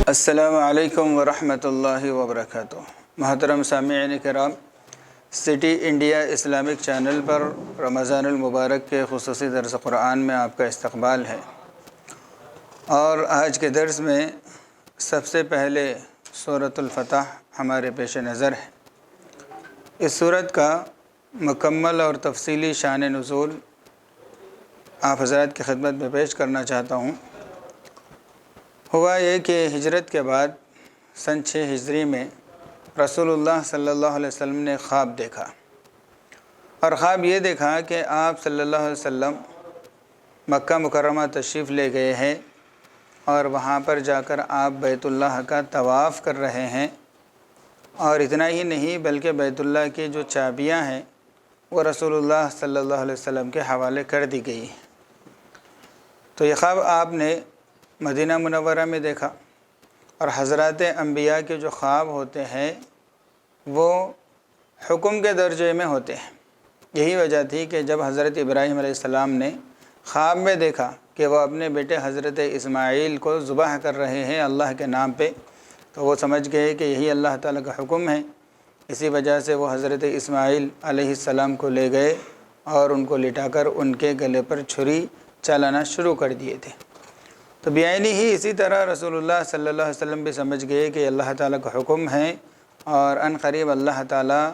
السلام علیکم ورحمۃ اللہ وبرکاتہ۔ محترم سامعین کرام، سٹی انڈیا اسلامک چینل پر رمضان المبارک کے خصوصی درس قرآن میں آپ کا استقبال ہے، اور آج کے درس میں سب سے پہلے سورۃ الفتح ہمارے پیش نظر ہے۔ اس سورت کا مکمل اور تفصیلی شان نزول آپ حضرات کی خدمت میں پیش کرنا چاہتا ہوں۔ ہوا یہ کہ ہجرت کے بعد سن 6 ہجری میں رسول اللہ صلی اللہ علیہ وسلم نے خواب دیکھا، اور خواب یہ دیکھا کہ آپ صلی اللہ علیہ وسلم مکہ مکرمہ تشریف لے گئے ہیں، اور وہاں پر جا کر آپ بیت اللہ کا طواف کر رہے ہیں، اور اتنا ہی نہیں بلکہ بیت اللہ کی جو چابیاں ہیں وہ رسول اللہ صلی اللہ علیہ وسلم کے حوالے کر دی گئی۔ تو یہ خواب آپ نے مدینہ منورہ میں دیکھا، اور حضرات انبیاء کے جو خواب ہوتے ہیں وہ حکم کے درجے میں ہوتے ہیں۔ یہی وجہ تھی کہ جب حضرت ابراہیم علیہ السلام نے خواب میں دیکھا کہ وہ اپنے بیٹے حضرت اسماعیل کو ذبح کر رہے ہیں اللہ کے نام پہ، تو وہ سمجھ گئے کہ یہی اللہ تعالیٰ کا حکم ہے۔ اسی وجہ سے وہ حضرت اسماعیل علیہ السلام کو لے گئے اور ان کو لٹا کر ان کے گلے پر چھری چلانا شروع کر دیے تھے۔ تو بعینی ہی اسی طرح رسول اللہ صلی اللہ علیہ وسلم بھی سمجھ گئے کہ اللہ تعالیٰ کا حکم ہے، اور ان قریب اللہ تعالیٰ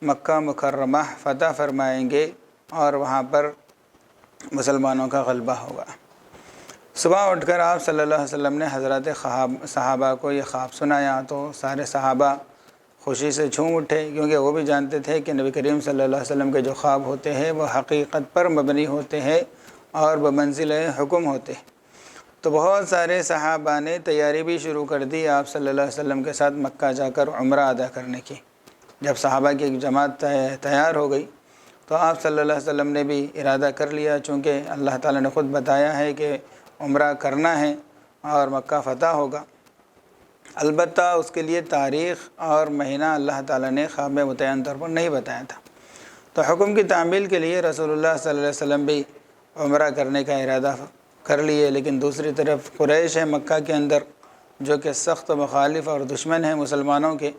مکہ مکرمہ فتح فرمائیں گے اور وہاں پر مسلمانوں کا غلبہ ہوگا۔ صبح اٹھ کر آپ صلی اللہ علیہ وسلم نے حضرات صحابہ کو یہ خواب سنایا، تو سارے صحابہ خوشی سے جھوم اٹھے، کیونکہ وہ بھی جانتے تھے کہ نبی کریم صلی اللہ علیہ وسلم کے جو خواب ہوتے ہیں وہ حقیقت پر مبنی ہوتے ہیں اور بمنزل حکم ہوتے ہیں۔ تو بہت سارے صحابہ نے تیاری بھی شروع کر دی آپ صلی اللہ علیہ وسلم کے ساتھ مکہ جا کر عمرہ ادا کرنے کی۔ جب صحابہ کی ایک جماعت تیار ہو گئی تو آپ صلی اللہ علیہ وسلم نے بھی ارادہ کر لیا، چونکہ اللہ تعالیٰ نے خود بتایا ہے کہ عمرہ کرنا ہے اور مکہ فتح ہوگا۔ البتہ اس کے لیے تاریخ اور مہینہ اللہ تعالیٰ نے خواب میں متعین طور پر نہیں بتایا تھا۔ تو حکم کی تعمیل کے لیے رسول اللہ صلی اللہ علیہ وسلم بھی عمرہ کرنے کا ارادہ کر لیے، لیکن دوسری طرف قریش ہے مکہ کے اندر جو کہ سخت مخالف اور دشمن ہیں مسلمانوں کے۔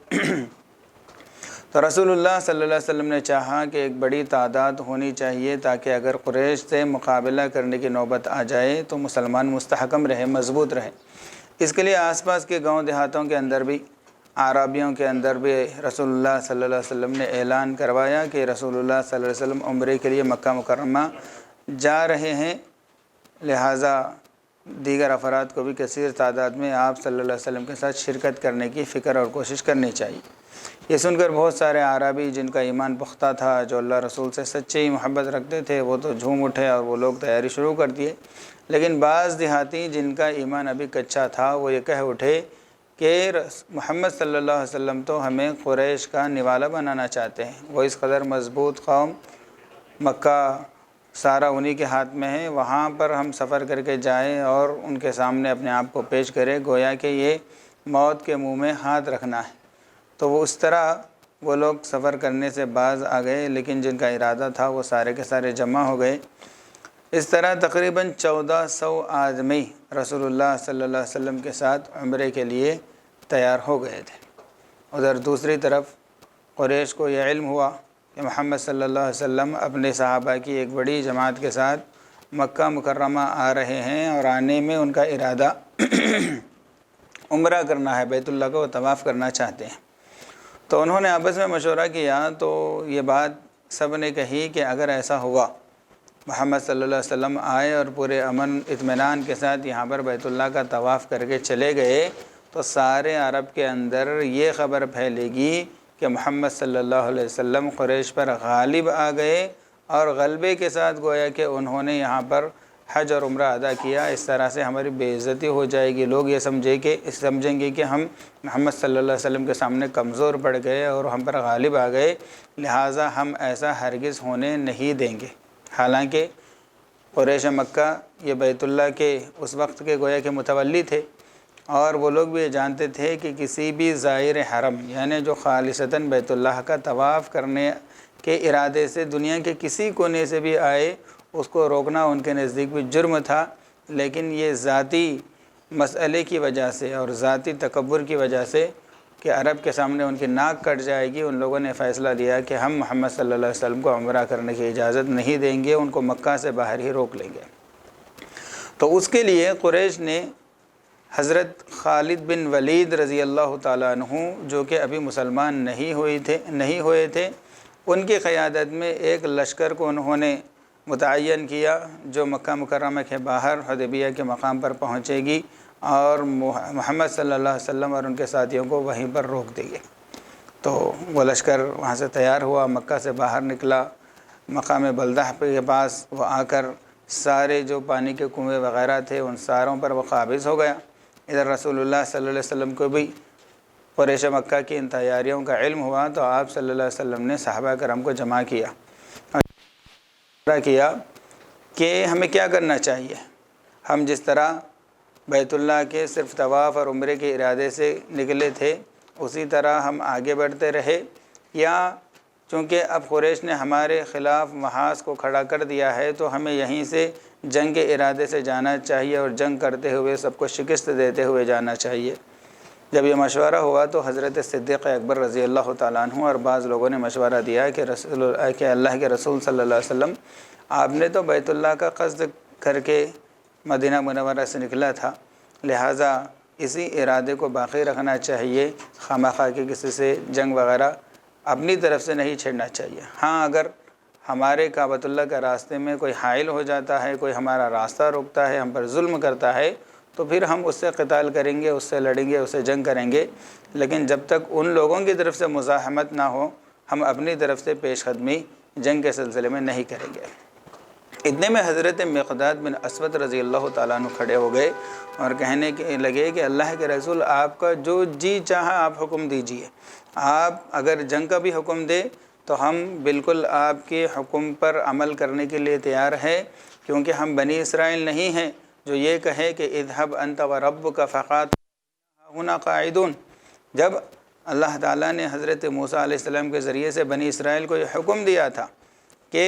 تو رسول اللہ صلی اللہ علیہ وسلم نے چاہا کہ ایک بڑی تعداد ہونی چاہیے، تاکہ اگر قریش سے مقابلہ کرنے کی نوبت آ جائے تو مسلمان مستحکم رہے، مضبوط رہے۔ اس کے لیے آس پاس کے گاؤں دیہاتوں کے اندر بھی، اعرابیوں کے اندر بھی رسول اللہ صلی اللہ علیہ وسلم نے اعلان کروایا کہ رسول اللہ صلی اللہ علیہ وسلم عمرے کے لیے مکہ مکرمہ جا رہے ہیں، لہٰذا دیگر افراد کو بھی کثیر تعداد میں آپ صلی اللہ علیہ وسلم کے ساتھ شرکت کرنے کی فکر اور کوشش کرنی چاہیے۔ یہ سن کر بہت سارے اعرابی جن کا ایمان پختہ تھا، جو اللہ رسول سے سچی محبت رکھتے تھے، وہ تو جھوم اٹھے اور وہ لوگ تیاری شروع کر دیے۔ لیکن بعض دیہاتی جن کا ایمان ابھی کچا تھا وہ یہ کہہ اٹھے کہ محمد صلی اللہ علیہ وسلم تو ہمیں قریش کا نوالا بنانا چاہتے ہیں، وہ اس قدر مضبوط قوم، مکہ سارا انہی کے ہاتھ میں ہے، وہاں پر ہم سفر کر کے جائیں اور ان کے سامنے اپنے آپ کو پیش کریں، گویا کہ یہ موت کے منہ میں ہاتھ رکھنا ہے۔ تو وہ اس طرح وہ لوگ سفر کرنے سے باز آ گئے، لیکن جن کا ارادہ تھا وہ سارے کے سارے جمع ہو گئے۔ اس طرح تقریباً 1400 آدمی رسول اللہ صلی اللہ علیہ وسلم کے ساتھ عمرے کے لیے تیار ہو گئے تھے۔ ادھر دوسری طرف قریش کو یہ علم ہوا کہ محمد صلی اللہ علیہ وسلم اپنے صحابہ کی ایک بڑی جماعت کے ساتھ مکہ مکرمہ آ رہے ہیں، اور آنے میں ان کا ارادہ عمرہ کرنا ہے، بیت اللہ کا وہ طواف کرنا چاہتے ہیں۔ تو انہوں نے آپس میں مشورہ کیا، تو یہ بات سب نے کہی کہ اگر ایسا ہوا، محمد صلی اللہ علیہ وسلم آئے اور پورے امن اطمینان کے ساتھ یہاں پر بیت اللہ کا طواف کر کے چلے گئے، تو سارے عرب کے اندر یہ خبر پھیلے گی کہ محمد صلی اللہ علیہ وسلم قریش پر غالب آ گئے، اور غلبے کے ساتھ گویا کہ انہوں نے یہاں پر حج اور عمرہ ادا کیا۔ اس طرح سے ہماری بے عزتی ہو جائے گی، لوگ یہ سمجھیں گے کہ ہم محمد صلی اللہ علیہ وسلم کے سامنے کمزور پڑ گئے اور ہم پر غالب آ گئے، لہٰذا ہم ایسا ہرگز ہونے نہیں دیں گے۔ حالانکہ قریش مکہ یہ بیت اللہ کے اس وقت کے گویا کہ متولی تھے، اور وہ لوگ بھی یہ جانتے تھے کہ کسی بھی زائر حرم، یعنی جو خالصتاً بیت اللہ کا طواف کرنے کے ارادے سے دنیا کے کسی کونے سے بھی آئے، اس کو روکنا ان کے نزدیک بھی جرم تھا۔ لیکن یہ ذاتی مسئلے کی وجہ سے اور ذاتی تکبر کی وجہ سے کہ عرب کے سامنے ان کی ناک کٹ جائے گی، ان لوگوں نے فیصلہ لیا کہ ہم محمد صلی اللہ علیہ وسلم کو عمرہ کرنے کی اجازت نہیں دیں گے، ان کو مکہ سے باہر ہی روک لیں گے۔ تو اس کے لیے قریش نے حضرت خالد بن ولید رضی اللہ تعالیٰ عنہ، جو کہ ابھی مسلمان نہیں ہوئے تھے، ان کی قیادت میں ایک لشکر کو انہوں نے متعین کیا جو مکہ مکرمہ کے باہر حدیبیہ کے مقام پر پہنچے گی اور محمد صلی اللہ علیہ وسلم اور ان کے ساتھیوں کو وہیں پر روک دے گی۔ تو وہ لشکر وہاں سے تیار ہوا، مکہ سے باہر نکلا، مقام بلدہ کے پاس وہ آ کر سارے جو پانی کے کنویں وغیرہ تھے ان ساروں پر وہ قابض ہو گیا۔ ادھر رسول اللہ صلی اللہ علیہ وسلم کو بھی قریش مکہ کی ان تیاریوں کا علم ہوا، تو آپ صلی اللہ علیہ وسلم نے صحابہ کرام کو جمع کیا کہ ہمیں کیا کرنا چاہیے۔ ہم جس طرح بیت اللہ کے صرف طواف اور عمرے کے ارادے سے نکلے تھے اسی طرح ہم آگے بڑھتے رہے، یا چونکہ اب قریش نے ہمارے خلاف محاذ کو کھڑا کر دیا ہے تو ہمیں یہیں سے جنگ کے ارادے سے جانا چاہیے اور جنگ کرتے ہوئے سب کو شکست دیتے ہوئے جانا چاہیے۔ جب یہ مشورہ ہوا تو حضرت صدیق اکبر رضی اللہ تعالیٰ عنہ اور بعض لوگوں نے مشورہ دیا کہ اللہ کے رسول صلی اللہ علیہ وسلم، آپ نے تو بیت اللہ کا قصد کر کے مدینہ منورہ سے نکلا تھا، لہٰذا اسی ارادے کو باقی رکھنا چاہیے، خواہ کے کسی سے جنگ وغیرہ اپنی طرف سے نہیں چھیڑنا چاہیے۔ ہاں اگر ہمارے کعبۃ اللہ کا راستے میں کوئی حائل ہو جاتا ہے، کوئی ہمارا راستہ روکتا ہے، ہم پر ظلم کرتا ہے، تو پھر ہم اس سے قتال کریں گے، اس سے لڑیں گے، اس سے جنگ کریں گے، لیکن جب تک ان لوگوں کی طرف سے مزاحمت نہ ہو ہم اپنی طرف سے پیش قدمی جنگ کے سلسلے میں نہیں کریں گے۔ اتنے میں حضرت مقداد بن اسود رضی اللہ تعالیٰ عنہ کھڑے ہو گئے اور کہنے لگے کہ اللہ کے رسول، آپ کا جو جی چاہا آپ حکم دیجئے، آپ اگر جنگ کا بھی حکم دے تو ہم بالکل آپ کے حکم پر عمل کرنے کے لیے تیار ہے، کیونکہ ہم بنی اسرائیل نہیں ہیں جو یہ کہے کہ اذهب انت وربک فقاتلا هنا قاعدون۔ جب اللہ تعالیٰ نے حضرت موسیٰ علیہ السلام کے ذریعے سے بنی اسرائیل کو یہ حکم دیا تھا کہ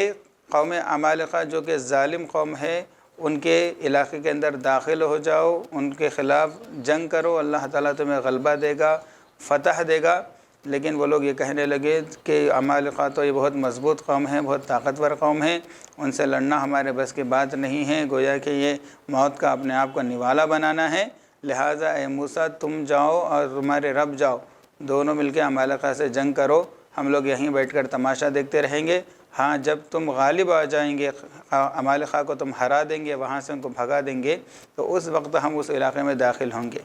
قوم عمالقہ جو کہ ظالم قوم ہے ان کے علاقے کے اندر داخل ہو جاؤ، ان کے خلاف جنگ کرو، اللہ تعالیٰ تمہیں غلبہ دے گا، فتح دے گا، لیکن وہ لوگ یہ کہنے لگے کہ عمالقہ تو یہ بہت مضبوط قوم ہے، بہت طاقتور قوم ہے، ان سے لڑنا ہمارے بس کی بات نہیں ہے، گویا کہ یہ موت کا اپنے آپ کو نوالا بنانا ہے، لہٰذا اے موسیٰ تم جاؤ اور تمہارے رب جاؤ، دونوں مل کے عمالقہ سے جنگ کرو، ہم لوگ یہیں بیٹھ کر تماشا دیکھتے رہیں گے۔ ہاں جب تم غالب آ جائیں گے، عمالقہ کو تم ہرا دیں گے، وہاں سے ان کو بھگا دیں گے، تو اس وقت ہم اس علاقے میں داخل ہوں گے۔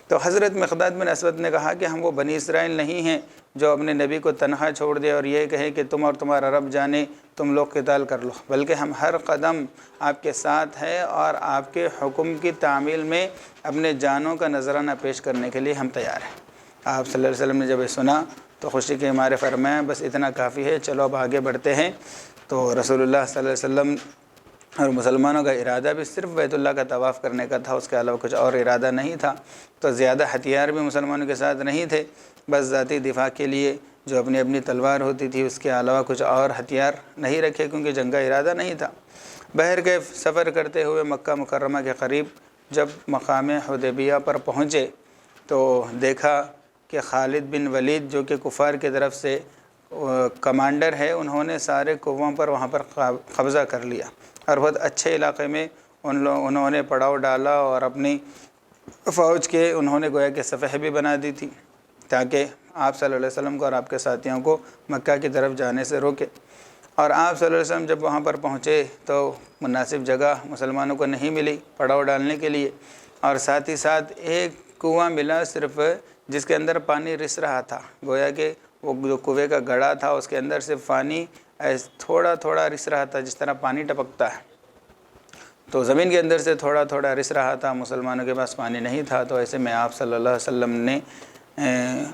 تو حضرت مقداد بن اسود نے کہا کہ ہم وہ بنی اسرائیل نہیں ہیں جو اپنے نبی کو تنہا چھوڑ دے اور یہ کہے کہ تم اور تمہارا رب جانے، تم لوگ قتال کر لو، بلکہ ہم ہر قدم آپ کے ساتھ ہے اور آپ کے حکم کی تعمیل میں اپنے جانوں کا نذرانہ پیش کرنے کے لیے ہم تیار ہیں۔ آپ صلی اللہ علیہ وسلم نے جب یہ سنا تو خوشی کے مارے فرمایا بس اتنا کافی ہے، چلو اب آگے بڑھتے ہیں۔ تو رسول اللہ صلی اللہ علیہ وسلم اور مسلمانوں کا ارادہ بھی صرف بیت اللہ کا طواف کرنے کا تھا، اس کے علاوہ کچھ اور ارادہ نہیں تھا، تو زیادہ ہتھیار بھی مسلمانوں کے ساتھ نہیں تھے، بس ذاتی دفاع کے لیے جو اپنی تلوار ہوتی تھی اس کے علاوہ کچھ اور ہتھیار نہیں رکھے، کیونکہ جنگ کا ارادہ نہیں تھا۔ بہر کے سفر کرتے ہوئے مکہ مکرمہ کے قریب جب مقام حدیبیہ پر پہنچے تو دیکھا کہ خالد بن ولید جو کہ کفار کی طرف سے کمانڈر ہے، انہوں نے سارے کنووں پر وہاں پر قبضہ کر لیا اور بہت اچھے علاقے میں انہوں نے پڑاؤ ڈالا اور اپنی فوج کے انہوں نے گویا کہ صفحے بھی بنا دی تھی تاکہ آپ صلی اللہ علیہ وسلم کو اور آپ کے ساتھیوں کو مکہ کی طرف جانے سے روکے۔ اور آپ صلی اللہ علیہ وسلم جب وہاں پر پہنچے تو مناسب جگہ مسلمانوں کو نہیں ملی پڑاؤ ڈالنے کے لیے، اور ساتھ ہی ساتھ ایک کنواں ملا صرف جس کے اندر پانی رس رہا تھا، گویا کہ وہ جو کنویں کا گڑھا تھا اس کے اندر صرف پانی تھوڑا تھوڑا رس رہا تھا، جس طرح پانی ٹپکتا ہے، تو زمین کے اندر سے تھوڑا تھوڑا رس رہا تھا، مسلمانوں کے پاس پانی نہیں تھا۔ تو ایسے میں آپ صلی اللہ علیہ وسلم نے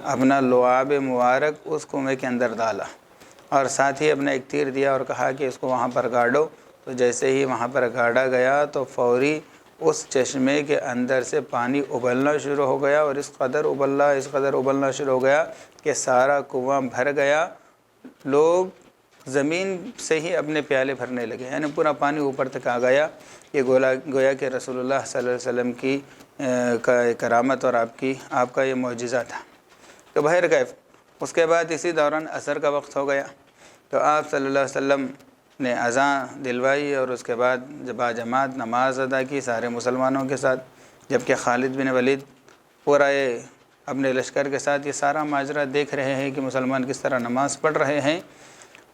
اپنا لعاب مبارک اس کنویں کے اندر ڈالا اور ساتھ ہی اپنا ایک تیر دیا اور کہا کہ اس کو وہاں پر گاڑو۔ تو جیسے ہی وہاں پر گاڑا گیا تو فوری اس چشمے کے اندر سے پانی ابلنا شروع ہو گیا، اور اس قدر ابلنا شروع ہو گیا کہ سارا کنواں بھر گیا، لوگ زمین سے ہی اپنے پیالے بھرنے لگے، یعنی پورا پانی اوپر تک آ گیا۔ یہ گویا کہ رسول اللہ صلی اللہ علیہ وسلم کی کا کرامت اور آپ کا یہ معجزہ تھا۔ تو بہرکیف اس کے بعد اسی دوران عصر کا وقت ہو گیا، تو آپ صلی اللہ علیہ وسلم نے اذان دلوائی اور اس کے بعد جب باجماعت نماز ادا کی سارے مسلمانوں کے ساتھ، جبکہ خالد بن ولید پورا اپنے لشکر کے ساتھ یہ سارا ماجرا دیکھ رہے ہیں کہ مسلمان کس طرح نماز پڑھ رہے ہیں۔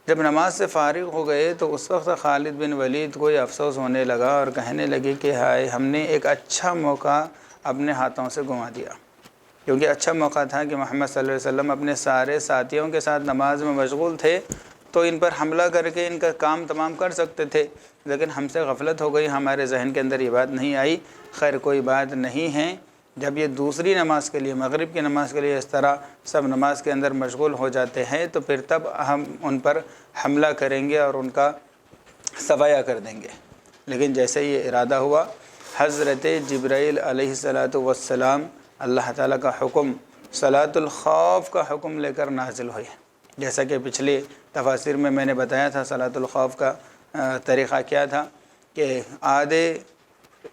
جب نماز سے فارغ ہو گئے تو اس وقت خالد بن ولید کو یہ افسوس ہونے لگا اور کہنے لگے کہ ہائے، ہم نے ایک اچھا موقع اپنے ہاتھوں سے گنوا دیا، کیونکہ اچھا موقع تھا کہ محمد صلی اللہ علیہ وسلم اپنے سارے ساتھیوں کے ساتھ نماز میں مشغول تھے تو ان پر حملہ کر کے ان کا کام تمام کر سکتے تھے، لیکن ہم سے غفلت ہو گئی، ہمارے ذہن کے اندر یہ بات نہیں آئی۔ خیر کوئی بات نہیں ہے، جب یہ دوسری نماز کے لیے، مغرب کی نماز کے لیے اس طرح سب نماز کے اندر مشغول ہو جاتے ہیں تو پھر تب ہم ان پر حملہ کریں گے اور ان کا سفایہ کر دیں گے۔ لیکن جیسے یہ ارادہ ہوا، حضرت جبرائیل علیہ السلام اللہ تعالیٰ کا حکم، صلاۃ الخوف کا حکم لے کر نازل ہوئے۔ جیسا کہ پچھلے تفاسیر میں نے بتایا تھا صلاۃ الخوف کا طریقہ کیا تھا کہ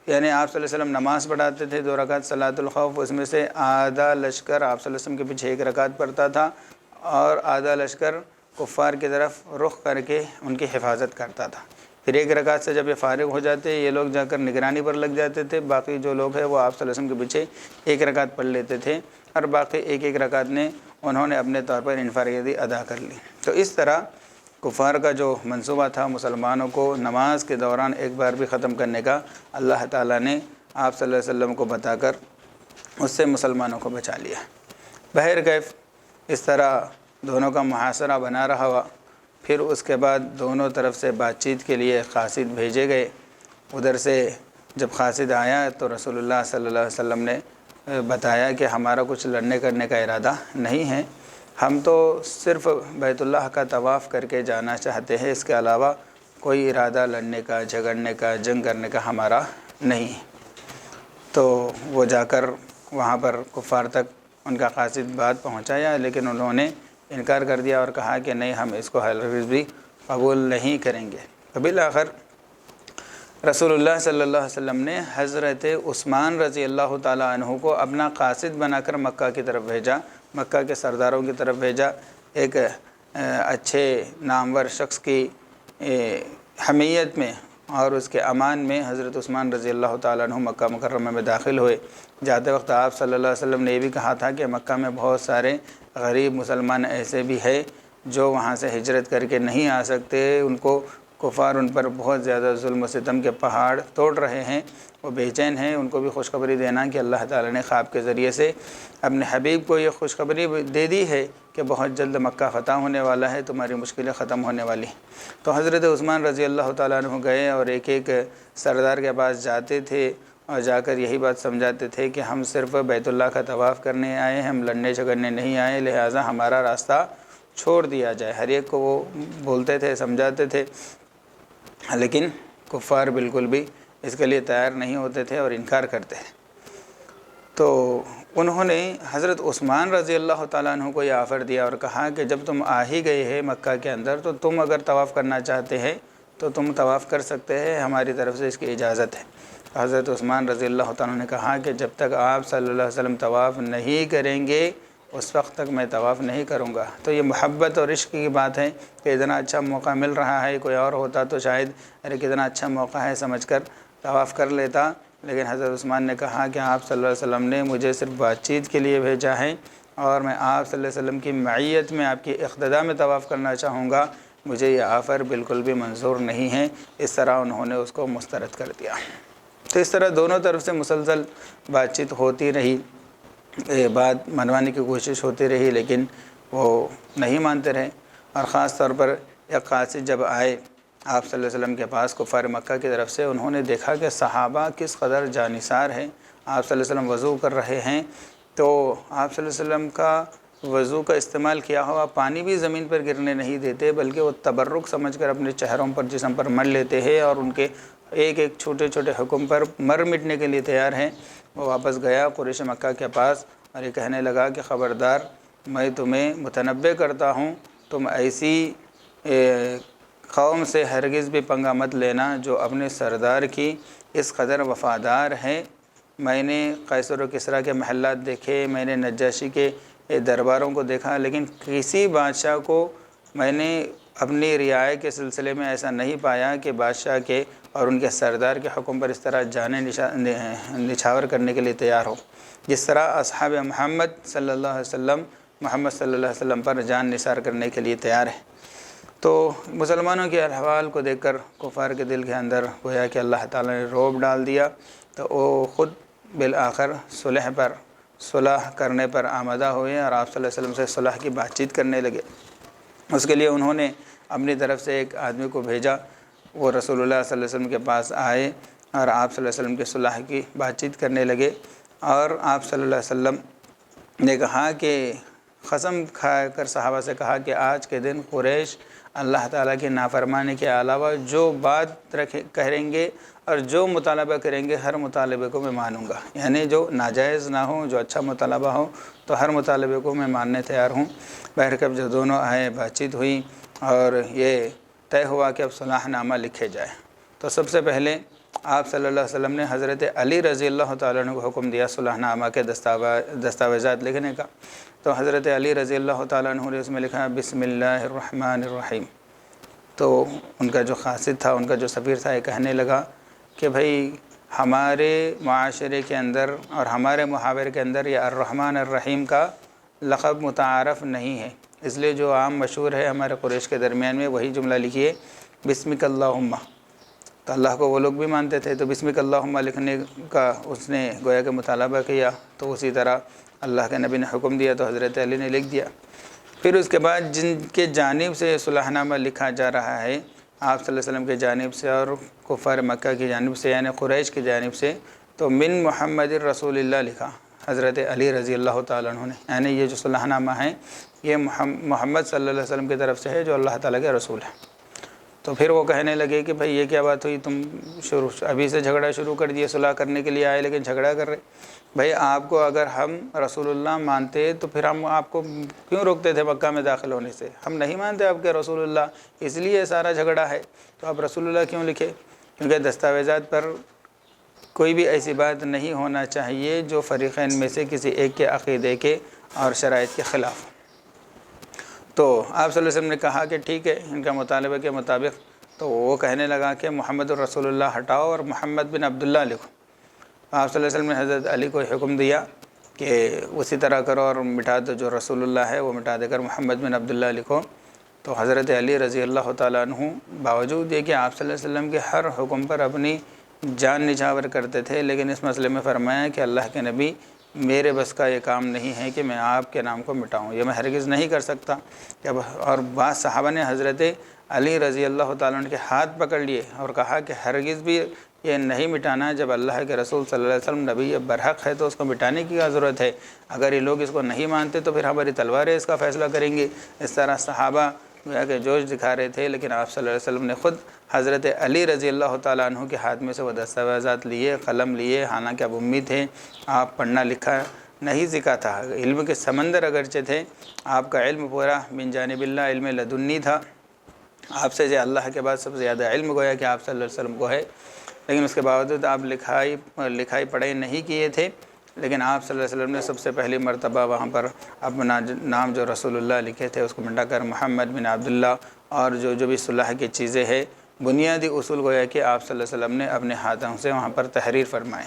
یعنی آپ صلی اللہ علیہ وسلم نماز پڑھاتے تھے 2 رکعت صلاۃ الخوف، اس میں سے آدھا لشکر آپ صلی اللہ علیہ وسلم کے پیچھے 1 رکعت پڑھتا تھا اور آدھا لشکر کفار کی طرف رخ کر کے ان کی حفاظت کرتا تھا۔ پھر 1 رکعت سے جب یہ فارغ ہو جاتے یہ لوگ جا کر نگرانی پر لگ جاتے تھے، باقی جو لوگ ہیں وہ آپ صلی اللہ علیہ وسلم کے پیچھے 1 رکعت پڑھ لیتے تھے اور باقی 1 رکعت انہوں نے اپنے طور پر انفرادی ادا کر لی۔ تو اس طرح کفار کا جو منصوبہ تھا مسلمانوں کو نماز کے دوران ایک بار بھی ختم کرنے کا، اللہ تعالیٰ نے آپ صلی اللہ علیہ وسلم کو بتا کر اس سے مسلمانوں کو بچا لیا۔ بہرکیف اس طرح دونوں کا محاصرہ بنا رہا ہوا۔ پھر اس کے بعد دونوں طرف سے بات چیت کے لیے قاصد بھیجے گئے۔ ادھر سے جب قاصد آیا تو رسول اللہ صلی اللہ علیہ وسلم نے بتایا کہ ہمارا کچھ لڑنے کرنے کا ارادہ نہیں ہے، ہم تو صرف بیت اللہ کا طواف کر کے جانا چاہتے ہیں، اس کے علاوہ کوئی ارادہ لڑنے کا، جھگڑنے کا، جنگ کرنے کا ہمارا نہیں ہے۔ تو وہ جا کر وہاں پر کفار تک ان کا قاصد بات پہنچایا، لیکن انہوں نے انکار کر دیا اور کہا کہ نہیں، ہم اس کو ہرگز بھی قبول نہیں کریں گے۔ تو بالآخر رسول اللہ صلی اللہ علیہ وسلم نے حضرت عثمان رضی اللہ تعالیٰ عنہ کو اپنا قاصد بنا کر مکہ کی طرف بھیجا، مکہ کے سرداروں کی طرف بھیجا۔ ایک اچھے نامور شخص کی حمیت میں اور اس کے امان میں حضرت عثمان رضی اللہ تعالیٰ عنہ مکہ مکرمہ میں داخل ہوئے۔ جاتے وقت آپ صلی اللہ علیہ وسلم نے یہ بھی کہا تھا کہ مکہ میں بہت سارے غریب مسلمان ایسے بھی ہیں جو وہاں سے ہجرت کر کے نہیں آ سکتے، ان کو کفار ان پر بہت زیادہ ظلم و ستم کے پہاڑ توڑ رہے ہیں، وہ بے چین ہیں، ان کو بھی خوشخبری دینا کہ اللہ تعالیٰ نے خواب کے ذریعے سے اپنے حبیب کو یہ خوشخبری دے دی ہے کہ بہت جلد مکہ فتح ہونے والا ہے، تمہاری مشکلیں ختم ہونے والی۔ تو حضرت عثمان رضی اللہ تعالیٰ عنہ گئے اور ایک ایک سردار کے پاس جاتے تھے اور جا کر یہی بات سمجھاتے تھے کہ ہم صرف بیت اللہ کا طواف کرنے آئے ہیں، ہم لڑنے جھگڑنے نہیں آئے، لہٰذا ہمارا راستہ چھوڑ دیا جائے۔ ہر ایک کو وہ بولتے تھے، سمجھاتے تھے، لیکن کفار بالکل بھی اس کے لیے تیار نہیں ہوتے تھے اور انکار کرتے ہیں۔ تو انہوں نے حضرت عثمان رضی اللہ تعالیٰ عنہ کو یہ آفر دیا اور کہا کہ جب تم آ ہی گئے ہیں مکہ کے اندر تو تم اگر طواف کرنا چاہتے ہیں تو تم طواف کر سکتے ہیں، ہماری طرف سے اس کی اجازت ہے۔ حضرت عثمان رضی اللہ تعالیٰ نے کہا کہ جب تک آپ صلی اللہ علیہ وسلم طواف نہیں کریں گے اس وقت تک میں طواف نہیں کروں گا۔ تو یہ محبت اور عشق کی بات ہے کہ اتنا اچھا موقع مل رہا ہے، کوئی اور ہوتا تو شاید ارے کتنا اچھا موقع ہے سمجھ کر طواف کر لیتا، لیکن حضرت عثمان نے کہا کہ آپ صلی اللہ علیہ وسلم نے مجھے صرف بات چیت کے لیے بھیجا ہے اور میں آپ صلی اللہ علیہ وسلم کی معیت میں، آپ کی اقتداء میں طواف کرنا چاہوں گا، مجھے یہ آفر بالکل بھی منظور نہیں ہے۔ اس طرح انہوں نے اس کو مسترد کر دیا۔ تو اس طرح دونوں طرف سے مسلسل بات چیت ہوتی رہی، بات منوانے کی کوشش ہوتی رہی، لیکن وہ نہیں مانتے رہے۔ اور خاص طور پر ایک قاصد جب آئے آپ صلی اللہ علیہ وسلم کے پاس کفار مکہ کی طرف سے، انہوں نے دیکھا کہ صحابہ کس قدر جانثار ہیں۔ آپ صلی اللہ علیہ وسلم وضو کر رہے ہیں تو آپ صلی اللہ علیہ وسلم کا وضو کا استعمال کیا ہوا پانی بھی زمین پر گرنے نہیں دیتے، بلکہ وہ تبرک سمجھ کر اپنے چہروں پر، جسم پر مل لیتے ہیں اور ان کے ایک ایک چھوٹے چھوٹے حکم پر مر مٹنے کے لیے تیار ہیں۔ وہ واپس گیا قریش مکہ کے پاس اور یہ کہنے لگا کہ خبردار، میں تمہیں متنبہ کرتا ہوں، تم ایسی قوم سے ہرگز بھی پنگا مت لینا جو اپنے سردار کی اس قدر وفادار ہے میں نے قیصر و کسریٰ کے محلات دیکھے، میں نے نجاشی کے درباروں کو دیکھا، لیکن کسی بادشاہ کو میں نے اپنی رعایا کے سلسلے میں ایسا نہیں پایا کہ بادشاہ کے اور ان کے سردار کے حکم پر اس طرح جانیں نچھاور کرنے کے لیے تیار ہو، جس طرح اصحاب محمد صلی اللہ علیہ وسلم محمد صلی اللہ علیہ وسلم پر جان نثار کرنے کے لیے تیار ہے۔ تو مسلمانوں کے احوال کو دیکھ کر کفار کے دل کے اندر گویا کہ اللہ تعالیٰ نے رعب ڈال دیا، تو وہ خود بالآخر صلح کرنے پر آمادہ ہوئے اور آپ صلی اللہ علیہ وسلم سے صلح کی بات چیت کرنے لگے۔ اس کے لیے انہوں نے اپنی طرف سے ایک آدمی کو بھیجا، وہ رسول اللہ صلی اللہ علیہ وسلم کے پاس آئے اور آپ صلی اللہ علیہ وسلم کے صلح کی بات چیت کرنے لگے، اور آپ صلی اللہ علیہ وسلم نے کہا کہ قسم کھا کر صحابہ سے کہا کہ آج کے دن قریش اللہ تعالیٰ کی نافرمانی کے علاوہ جو بات کہیں گے اور جو مطالبہ کریں گے، ہر مطالبے کو میں مانوں گا، یعنی جو ناجائز نہ ہو، جو اچھا مطالبہ ہو، تو ہر مطالبے کو میں ماننے تیار ہوں۔ بہرکیف جو دونوں آئے، بات چیت ہوئی اور یہ طے ہوا کہ اب صلح نامہ لکھے جائے۔ تو سب سے پہلے آپ صلی اللہ علیہ وسلم نے حضرت علی رضی اللہ تعالیٰ عنہ کو حکم دیا صلح نامہ کے دستاویزات لکھنے کا۔ تو حضرت علی رضی اللہ تعالیٰ عنہ نے اس میں لکھا بسم اللہ الرحمن الرحیم۔ تو ان کا جو قاصد تھا، ان کا جو سفیر تھا، یہ کہنے لگا کہ بھائی ہمارے معاشرے کے اندر اور ہمارے محاورے کے اندر یہ الرحمن الرحیم کا لقب متعارف نہیں ہے، اس لیے جو عام مشہور ہے ہمارے قریش کے درمیان میں وہی جملہ لکھیے بسمک اللہم۔ تو اللہ کو وہ لوگ بھی مانتے تھے، تو بسمک اللہم لکھنے کا اس نے گویا کہ مطالبہ کیا، تو اسی طرح اللہ کے نبی نے حکم دیا تو حضرت علی نے لکھ دیا۔ پھر اس کے بعد جن کے جانب سے صلح نامہ لکھا جا رہا ہے، آپ صلی اللہ علیہ وسلم کے جانب سے اور کفار مکہ کی جانب سے یعنی قریش کی جانب سے، تو من محمد رسول اللہ لکھا حضرت علی رضی اللہ تعالیٰ عنہ نے، یعنی یہ جو صلح نامہ ہے یہ محمد صلی اللہ علیہ وسلم کی طرف سے ہے جو اللہ تعالیٰ کے رسول ہے۔ تو پھر وہ کہنے لگے کہ بھئی یہ کیا بات ہوئی، تم ابھی سے جھگڑا شروع کر دیے، صلح کرنے کے لیے آئے لیکن جھگڑا کر رہے۔ بھئی آپ کو اگر ہم رسول اللہ مانتے تو پھر ہم آپ کو کیوں روکتے تھے مکہ میں داخل ہونے سے؟ ہم نہیں مانتے آپ کے رسول اللہ، اس لیے سارا جھگڑا ہے، تو آپ رسول اللہ کیوں لکھے؟ کیونکہ دستاویزات پر کوئی بھی ایسی بات نہیں ہونا چاہیے جو فریقین میں سے کسی ایک کے عقیدے کے اور شرائط کے خلاف۔ تو آپ صلی اللہ علیہ وسلم نے کہا کہ ٹھیک ہے، ان کا مطالبہ کے مطابق۔ تو وہ کہنے لگا کہ محمد الرسول اللہ ہٹاؤ اور محمد بن عبداللہ لکھو۔ آپ صلی اللہ علیہ وسلم نے حضرت علی کو حکم دیا کہ اسی طرح کرو اور مٹا دو، جو رسول اللہ ہے وہ مٹا دے کر محمد بن عبداللہ لکھو۔ تو حضرت علی رضی اللہ تعالیٰ عنہ باوجود یہ کہ آپ صلی اللہ علیہ وسلم کے ہر حکم پر اپنی جان نچھاور کرتے تھے، لیکن اس مسئلے میں فرمایا کہ اللہ کے نبی میرے بس کا یہ کام نہیں ہے کہ میں آپ کے نام کو مٹاؤں، یہ میں ہرگز نہیں کر سکتا۔ اور بعض صحابہ نے حضرت علی رضی اللہ تعالیٰ عنہ کے ہاتھ پکڑ لیے اور کہا کہ ہرگز بھی یہ نہیں مٹانا، جب اللہ کے رسول صلی اللہ علیہ وسلم نبی برحق ہے تو اس کو مٹانے کی کیا ضرورت ہے؟ اگر یہ لوگ اس کو نہیں مانتے تو پھر ہماری تلواریں اس کا فیصلہ کریں گے۔ اس طرح صحابہ گویا کہ جوش دکھا رہے تھے، لیکن آپ صلی اللہ علیہ وسلم نے خود حضرت علی رضی اللہ تعالیٰ عنہ کے ہاتھ میں سے وہ دستاویزات لیے، قلم لیے، حالانکہ اب امید تھے، آپ پڑھنا لکھا نہیں سیکھا تھا، علم کے سمندر اگرچہ تھے، آپ کا علم پورا من جانب اللہ علم لدنی تھا، آپ سے اللہ کے بعد سب سے زیادہ علم گویا کہ آپ صلی اللہ علیہ وسلم کو ہے، لیکن اس کے باوجود آپ لکھائی پڑھائی نہیں کیے تھے، لیکن آپ صلی اللہ علیہ وسلم نے سب سے پہلی مرتبہ وہاں پر اپنا نام جو رسول اللہ لکھے تھے اس کو مٹا کر محمد بن عبداللہ، اور جو بھی صلح کی چیزیں ہیں بنیادی اصول گویا کہ آپ صلی اللہ علیہ وسلم نے اپنے ہاتھوں سے وہاں پر تحریر فرمائے۔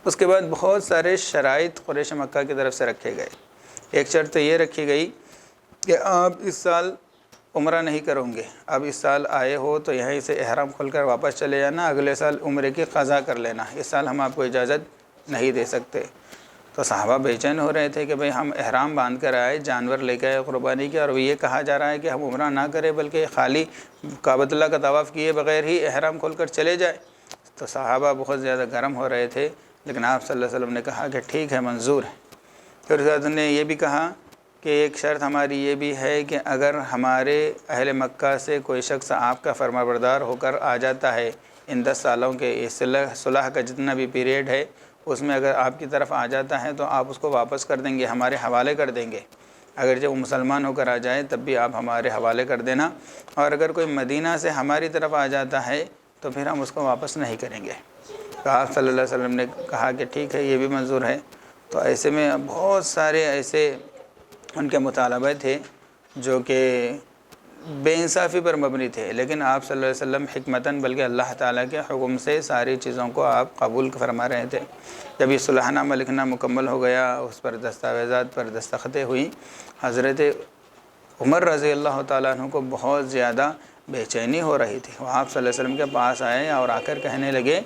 اس کے بعد بہت سارے شرائط قریش مکہ کی طرف سے رکھے گئے۔ ایک شرط یہ رکھی گئی کہ آپ اس سال عمرہ نہیں کروں گے، اب اس سال آئے ہو تو یہیں سے احرام کھول کر واپس چلے جانا، اگلے سال عمرے کی قضا کر لینا، اس سال ہم آپ کو اجازت نہیں دے سکتے۔ تو صحابہ بے چین ہو رہے تھے کہ بھئی ہم احرام باندھ کر آئے، جانور لے کے آئے قربانی کے، اور وہ یہ کہا جا رہا ہے کہ ہم عمرہ نہ کریں بلکہ خالی کعبۃ اللہ کا طواف کیے بغیر ہی احرام کھول کر چلے جائے۔ تو صحابہ بہت زیادہ گرم ہو رہے تھے، لیکن آپ صلی اللہ علیہ وسلم نے کہا کہ ٹھیک ہے، منظور ہے۔ پھر انہوں نے یہ بھی کہا کہ ایک شرط ہماری یہ بھی ہے کہ اگر ہمارے اہل مکہ سے کوئی شخص آپ کا فرمانبردار ہو کر آ جاتا ہے ان 10 سالوں کے صلح کا جتنا بھی پیریڈ ہے اس میں اگر آپ کی طرف آ جاتا ہے تو آپ اس کو واپس کر دیں گے، ہمارے حوالے کر دیں گے، اگر جب وہ مسلمان ہو کر آ جائے تب بھی آپ ہمارے حوالے کر دینا، اور اگر کوئی مدینہ سے ہماری طرف آ جاتا ہے تو پھر ہم اس کو واپس نہیں کریں گے۔ تو آپ صلی اللہ علیہ وسلم نے کہا کہ ٹھیک ہے یہ بھی منظور ہے۔ تو ایسے میں بہت سارے ایسے ان کے مطالبے تھے جو کہ بے انصافی پر مبنی تھے، لیکن آپ صلی اللہ علیہ وسلم حکمتاً بلکہ اللہ تعالیٰ کے حکم سے ساری چیزوں کو آپ قبول فرما رہے تھے۔ جب یہ صلح نامہ لکھنا مکمل ہو گیا، اس پر دستاویزات پر دستخطیں ہوئی، حضرت عمر رضی اللہ تعالیٰ عنہ کو بہت زیادہ بے چینی ہو رہی تھی۔ وہ آپ صلی اللہ علیہ وسلم کے پاس آئے اور آ کر کہنے لگے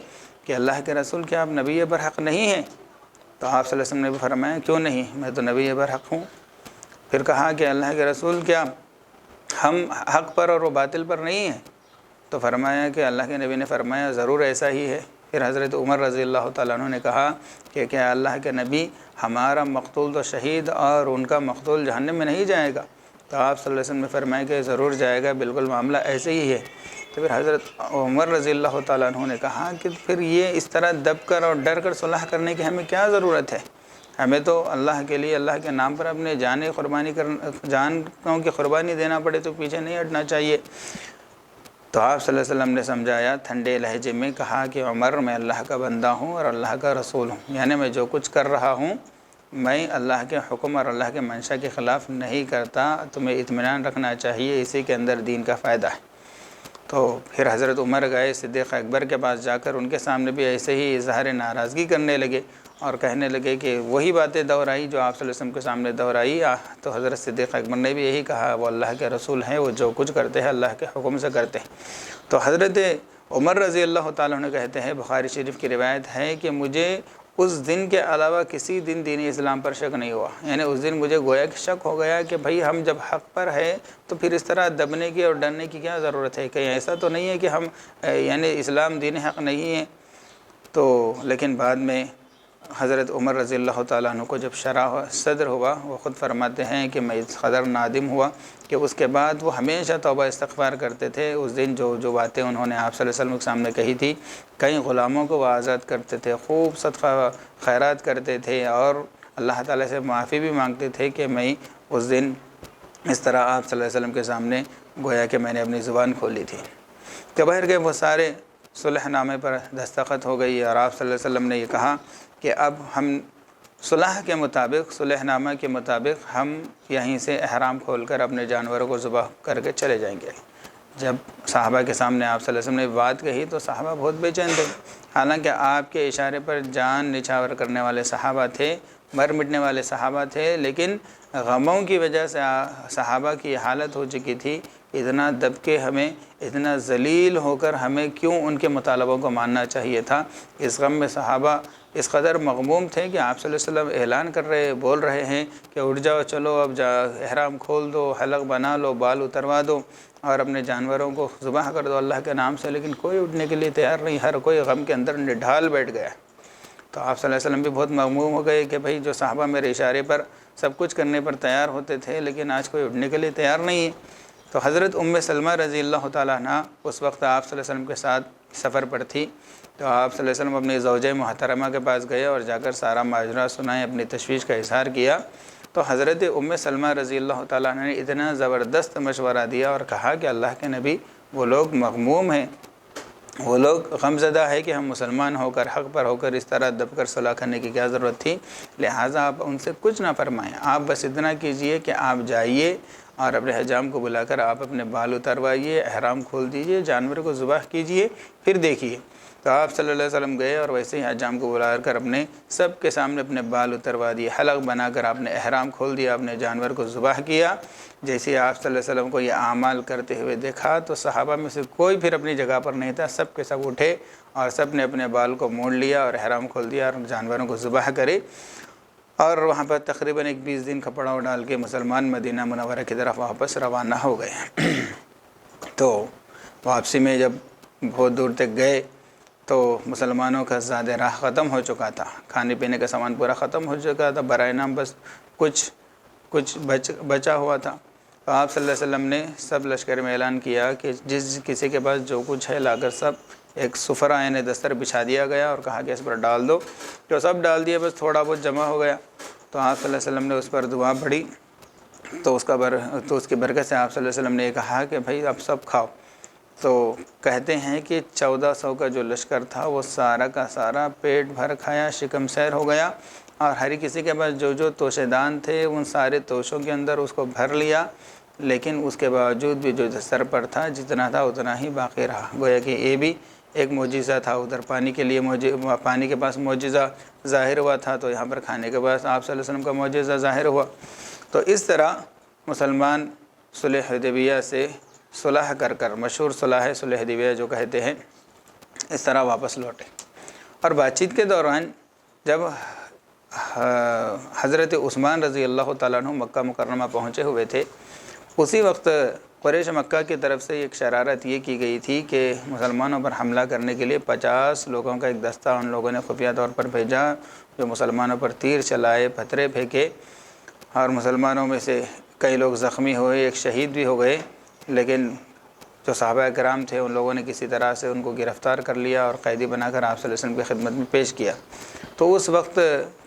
کہ اللہ کے رسول کیا آپ نبی برحق نہیں ہیں؟ تو آپ صلی اللہ علیہ وسلم نے بھی فرمایا کیوں نہیں، میں تو نبی برحق ہوں۔ پھر کہا کہ اللہ کے رسول کیا ہم حق پر اور وہ باطل پر نہیں ہیں؟ تو فرمایا کہ اللہ کے نبی نے فرمایا ضرور ایسا ہی ہے۔ پھر حضرت عمر رضی اللہ تعالیٰ عنہ نے کہا کہ کیا اللہ کے نبی ہمارا مقتول تو شہید اور ان کا مقتول جہنم میں نہیں جائے گا؟ تو آپ صلی اللہ علیہ وسلم نے فرمایا کہ ضرور جائے گا، بالکل معاملہ ایسے ہی ہے۔ تو پھر حضرت عمر رضی اللہ تعالیٰ عنہ نے کہا کہ پھر یہ اس طرح دب کر اور ڈر کر صلح کرنے کی ہمیں کیا ضرورت ہے؟ ہمیں تو اللہ کے لیے اللہ کے نام پر اپنے جانوں کی قربانی دینا پڑے تو پیچھے نہیں ہٹنا چاہیے۔ تو آپ صلی اللہ علیہ وسلم نے سمجھایا، ٹھنڈے لہجے میں کہا کہ عمر میں اللہ کا بندہ ہوں اور اللہ کا رسول ہوں، یعنی میں جو کچھ کر رہا ہوں میں اللہ کے حکم اور اللہ کے منشا کے خلاف نہیں کرتا، تمہیں اطمینان رکھنا چاہیے، اسی کے اندر دین کا فائدہ ہے۔ تو پھر حضرت عمر گئے صدیق اکبر کے پاس، جا کر ان کے سامنے بھی ایسے ہی اظہار ناراضگی کرنے لگے اور کہنے لگے کہ وہی باتیں دہرائی جو آپ صلی اللہ علیہ وسلم کے سامنے دہرائی۔ تو حضرت صدیق اکبر نے بھی یہی کہا وہ اللہ کے رسول ہیں، وہ جو کچھ کرتے ہیں اللہ کے حکم سے کرتے ہیں۔ تو حضرت عمر رضی اللہ تعالیٰ عنہ کہتے ہیں، بخاری شریف کی روایت ہے کہ مجھے اس دن کے علاوہ کسی دن دین اسلام پر شک نہیں ہوا، یعنی اس دن مجھے گویا کہ شک ہو گیا کہ بھئی ہم جب حق پر ہے تو پھر اس طرح دبنے کی اور ڈرنے کی کیا ضرورت ہے، کہیں ایسا تو نہیں ہے کہ ہم یعنی اسلام دین حق نہیں ہے۔ تو لیکن بعد میں حضرت عمر رضی اللہ تعالیٰ عنہ کو جب شرح صدر ہوا، وہ خود فرماتے ہیں کہ میں اس قدر نادم ہوا کہ اس کے بعد وہ ہمیشہ توبہ استغفار کرتے تھے۔ اس دن جو باتیں انہوں نے آپ صلی اللہ علیہ وسلم کے سامنے کہی تھی، کئی غلاموں کو وہ آزاد کرتے تھے، خوب صدقہ خیرات کرتے تھے اور اللہ تعالیٰ سے معافی بھی مانگتے تھے کہ میں اس دن اس طرح آپ صلی اللہ علیہ وسلم کے سامنے گویا کہ میں نے اپنی زبان کھولی تھی۔ کہ بہر کے وہ سارے صلح نامے پر دستخط ہو گئی اور آپ صلی اللہ علیہ وسلم نے یہ کہا کہ اب ہم صلح کے مطابق، صلح نامہ کے مطابق ہم یہیں سے احرام کھول کر اپنے جانوروں کو ذبح کر کے چلے جائیں گے۔ جب صحابہ کے سامنے آپ صلی اللہ علیہ وسلم نے بات کہی تو صحابہ بہت بے چین تھے، حالانکہ آپ کے اشارے پر جان نچھاور کرنے والے صحابہ تھے، مر مٹنے والے صحابہ تھے، لیکن غموں کی وجہ سے صحابہ کی حالت ہو چکی تھی، اتنا دب کے ہمیں، اتنا ذلیل ہو کر ہمیں کیوں ان کے مطالبوں کو ماننا چاہیے تھا۔ اس غم میں صحابہ اس قدر مغموم تھے کہ آپ صلی اللہ علیہ وسلم اعلان بول رہے ہیں کہ اٹھ جاؤ، چلو اب احرام کھول دو، حلق بنا لو، بال اتروا دو اور اپنے جانوروں کو ذبح کر دو اللہ کے نام سے، لیکن کوئی اٹھنے کے لیے تیار نہیں، ہر کوئی غم کے اندر نڈھال بیٹھ گیا۔ تو آپ صلی اللہ علیہ وسلم بھی بہت مغموم ہو گئے کہ بھئی جو صحابہ میرے اشارے پر سب کچھ کرنے پر تیار ہوتے تھے لیکن آج کوئی اٹھنے کے لیے تیار نہیں ہے۔ تو حضرت سلمہ رضی اللہ تعالیٰ عنہ اس وقت آپ صلی اللہ علیہ وسلم کے ساتھ سفر پر تھی۔ تو آپ صلی اللہ علیہ وسلم اپنی زوجہ محترمہ کے پاس گئے اور جا کر سارا ماجرا سنائے، اپنی تشویش کا اظہار کیا۔ تو حضرت سلمہ رضی اللہ تعالیٰ عنہ نے اتنا زبردست مشورہ دیا اور کہا کہ اللہ کے نبی وہ لوگ مغموم ہیں، وہ لوگ غمزدہ ہے کہ ہم مسلمان ہو کر حق پر ہو کر اس طرح دب کر صلح کرنے کی کیا ضرورت تھی، لہٰذا آپ ان سے کچھ نہ فرمائیں، آپ بس اتنا کیجئے کہ آپ جائیے اور اپنے حجام کو بلا کر آپ اپنے بال اتروائیے، احرام کھول دیجئے، جانور کو ذبح کیجئے، پھر دیکھیے۔ تو آپ صلی اللہ علیہ وسلم گئے اور ویسے ہی حجام کو بلا کر اپنے سب کے سامنے اپنے بال اتروا دیے، حلق بنا کر آپ نے احرام کھول دیا، اپنے جانور کو ذبح کیا۔ جیسے آپ صلی اللہ علیہ وسلم کو یہ اعمال کرتے ہوئے دیکھا تو صحابہ میں سے کوئی پھر اپنی جگہ پر نہیں تھا، سب کے سب اٹھے اور سب نے اپنے بال کو موڑ لیا اور احرام کھول دیا اور جانوروں کو ذبح کرے، اور وہاں پر تقریباً 20 دن کا پڑاؤ ڈال کے مسلمان مدینہ منورہ کی طرف واپس روانہ ہو گئے۔ تو واپسی میں جب بہت دور تک گئے تو مسلمانوں کا زاد راہ ختم ہو چکا تھا، کھانے پینے کا سامان پورا ختم ہو چکا تھا، برائے نام بس کچھ بچا ہوا تھا۔ تو آپ صلی اللہ علیہ وسلم نے سب لشکر میں اعلان کیا کہ جس کسی کے پاس جو کچھ ہے لا کر سب ایک سفرہ یعنی دستر بچھا دیا گیا اور کہا کہ اس پر ڈال دو، جو سب ڈال دیا، بس تھوڑا بہت جمع ہو گیا۔ تو آپ صلی اللہ علیہ وسلم نے اس پر دعا پڑھی تو اس کی برکت سے آپ صلی اللہ علیہ وسلم نے یہ کہا کہ بھئی اب سب کھاؤ۔ تو کہتے ہیں کہ 1400 کا جو لشکر تھا وہ سارا کا سارا پیٹ بھر کھایا، شکم سیر ہو گیا، اور ہر کسی کے پاس جو جو توشے دان تھے ان سارے توشوں کے اندر اس کو بھر لیا، لیکن اس کے باوجود بھی جو سر پر تھا جتنا تھا اتنا ہی باقی رہا۔ گویا کہ یہ بھی ایک معجزہ تھا، ادھر پانی کے لیے پانی کے پاس معجزہ ظاہر ہوا تھا، تو یہاں پر کھانے کے بعد آپ صلی اللہ علیہ وسلم کا معجزہ ظاہر ہوا۔ تو اس طرح مسلمان صلح حدیبیہ سے صلح کر مشہور صلح حدیبیہ جو کہتے ہیں، اس طرح واپس لوٹے۔ اور بات چیت کے دوران جب حضرت عثمان رضی اللہ تعالیٰ عنہ مکہ مکرمہ پہنچے ہوئے تھے، اسی وقت قریش مکہ کی طرف سے ایک شرارت یہ کی گئی تھی کہ مسلمانوں پر حملہ کرنے کے لیے 50 لوگوں کا ایک دستہ ان لوگوں نے خفیہ طور پر بھیجا، جو مسلمانوں پر تیر چلائے، پتھرے پھینکے، اور مسلمانوں میں سے کئی لوگ زخمی ہوئے، ایک شہید بھی ہو گئے، لیکن جو صحابہ کرام تھے ان لوگوں نے کسی طرح سے ان کو گرفتار کر لیا اور قیدی بنا کر آپ صلی اللہ علیہ وسلم کی خدمت میں پیش کیا۔ تو اس وقت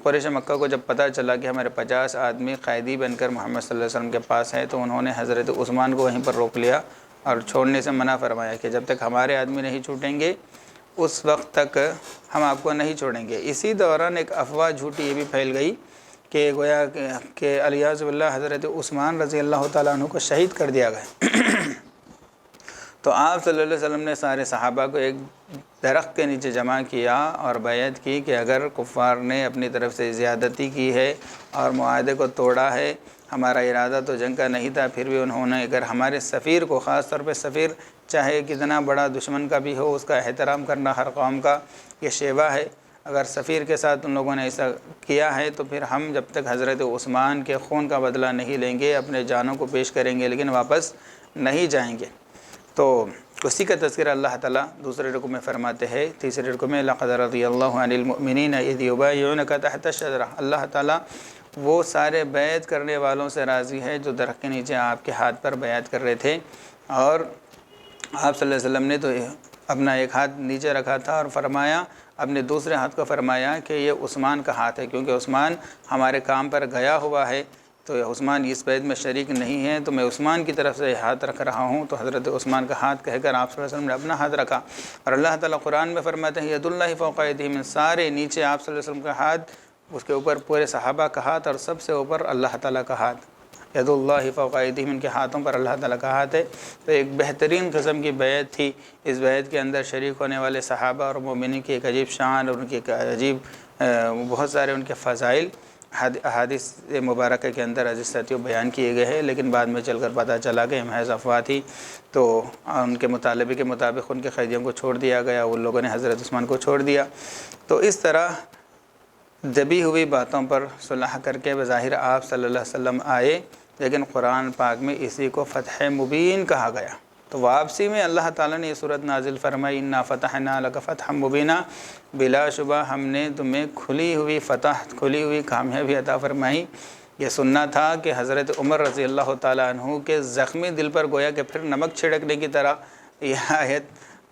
قریش مکہ کو جب پتہ چلا کہ ہمارے 50 آدمی قیدی بن کر محمد صلی اللہ علیہ وسلم کے پاس ہیں، تو انہوں نے حضرت عثمان کو وہیں پر روک لیا اور چھوڑنے سے منع فرمایا کہ جب تک ہمارے آدمی نہیں چھوٹیں گے اس وقت تک ہم آپ کو نہیں چھوڑیں گے۔ اسی دوران ایک افواہ جھوٹی یہ بھی پھیل گئی کہ گویا کہ الیاذ باللہ حضرت عثمان رضی اللہ تعالیٰ عنہ کو شہید کر دیا گیا۔ تو آپ صلی اللہ علیہ وسلم نے سارے صحابہ کو ایک درخت کے نیچے جمع کیا اور بیعت کی کہ اگر کفار نے اپنی طرف سے زیادتی کی ہے اور معاہدے کو توڑا ہے، ہمارا ارادہ تو جنگ کا نہیں تھا، پھر بھی انہوں نے اگر ہمارے سفیر کو، خاص طور پہ سفیر چاہے کتنا بڑا دشمن کا بھی ہو، اس کا احترام کرنا ہر قوم کا یہ شیوہ ہے، اگر سفیر کے ساتھ ان لوگوں نے ایسا کیا ہے تو پھر ہم جب تک حضرت عثمان کے خون کا بدلہ نہیں لیں گے اپنے جانوں کو پیش کریں گے، لیکن واپس نہیں جائیں گے۔ تو اسی کا تذکرہ اللہ تعالیٰ دوسرے رکوع میں فرماتے ہیں، تیسرے رکوع میں لقد رضی اللہ عن المؤمنین اذ یبایعونک تحت الشجرہ، اللہ تعالیٰ وہ سارے بیعت کرنے والوں سے راضی ہے جو درخت کے نیچے آپ کے ہاتھ پر بیعت کر رہے تھے، اور آپ صلی اللہ علیہ وسلم نے تو اپنا ایک ہاتھ نیچے رکھا تھا اور فرمایا، اپنے دوسرے ہاتھ کو فرمایا کہ یہ عثمان کا ہاتھ ہے، کیونکہ عثمان ہمارے کام پر گیا ہوا ہے، تو عثمان اس بیعت میں شریک نہیں ہے، تو میں عثمان کی طرف سے ہاتھ رکھ رہا ہوں۔ تو حضرت عثمان کا ہاتھ کہہ کر آپ صلی اللہ علیہ وسلم نے اپنا ہاتھ رکھا، اور اللہ تعالیٰ قرآن میں فرماتے ہیں ید اللہ فوق ایدیہم، سارے نیچے آپ صلی اللہ علیہ وسلم کا ہاتھ، اس کے اوپر پورے صحابہ کا ہاتھ، اور سب سے اوپر اللہ تعالیٰ کا ہاتھ، ید اللہ فوق ایدیہم، ان کے ہاتھوں پر اللہ تعالیٰ کا ہاتھ ہے۔ تو ایک بہترین قسم کی بیعت تھی، اس بیعت کے اندر شریک ہونے والے صحابہ اور مومنین کی ایک عجیب شان اور ان کی ایک عجیب بہت سارے ان کے فضائل احادیث مبارکہ کے اندر عزیز ساتھیوں بیان کیے گئے ہیں، لیکن بعد میں چل کر پتہ چلا کہ محض افواہ تھی، تو ان کے مطالبے کے مطابق ان کے قیدیوں کو چھوڑ دیا گیا، ان لوگوں نے حضرت عثمان کو چھوڑ دیا۔ تو اس طرح دبی ہوئی باتوں پر صلح کر کے بظاہر آپ صلی اللہ علیہ وسلم آئے، لیکن قرآن پاک میں اسی کو فتح مبین کہا گیا۔ تو واپسی میں اللہ تعالیٰ نے یہ صورت نازل فرمائی، انا فتحنا لک فتحا مبینا، بلا شبہ ہم نے تمہیں کھلی ہوئی فتح، کھلی ہوئی کامیابی عطا فرمائی۔ یہ سننا تھا کہ حضرت عمر رضی اللہ تعالیٰ عنہ کے زخمی دل پر گویا کہ پھر نمک چھڑکنے کی طرح یہ آیت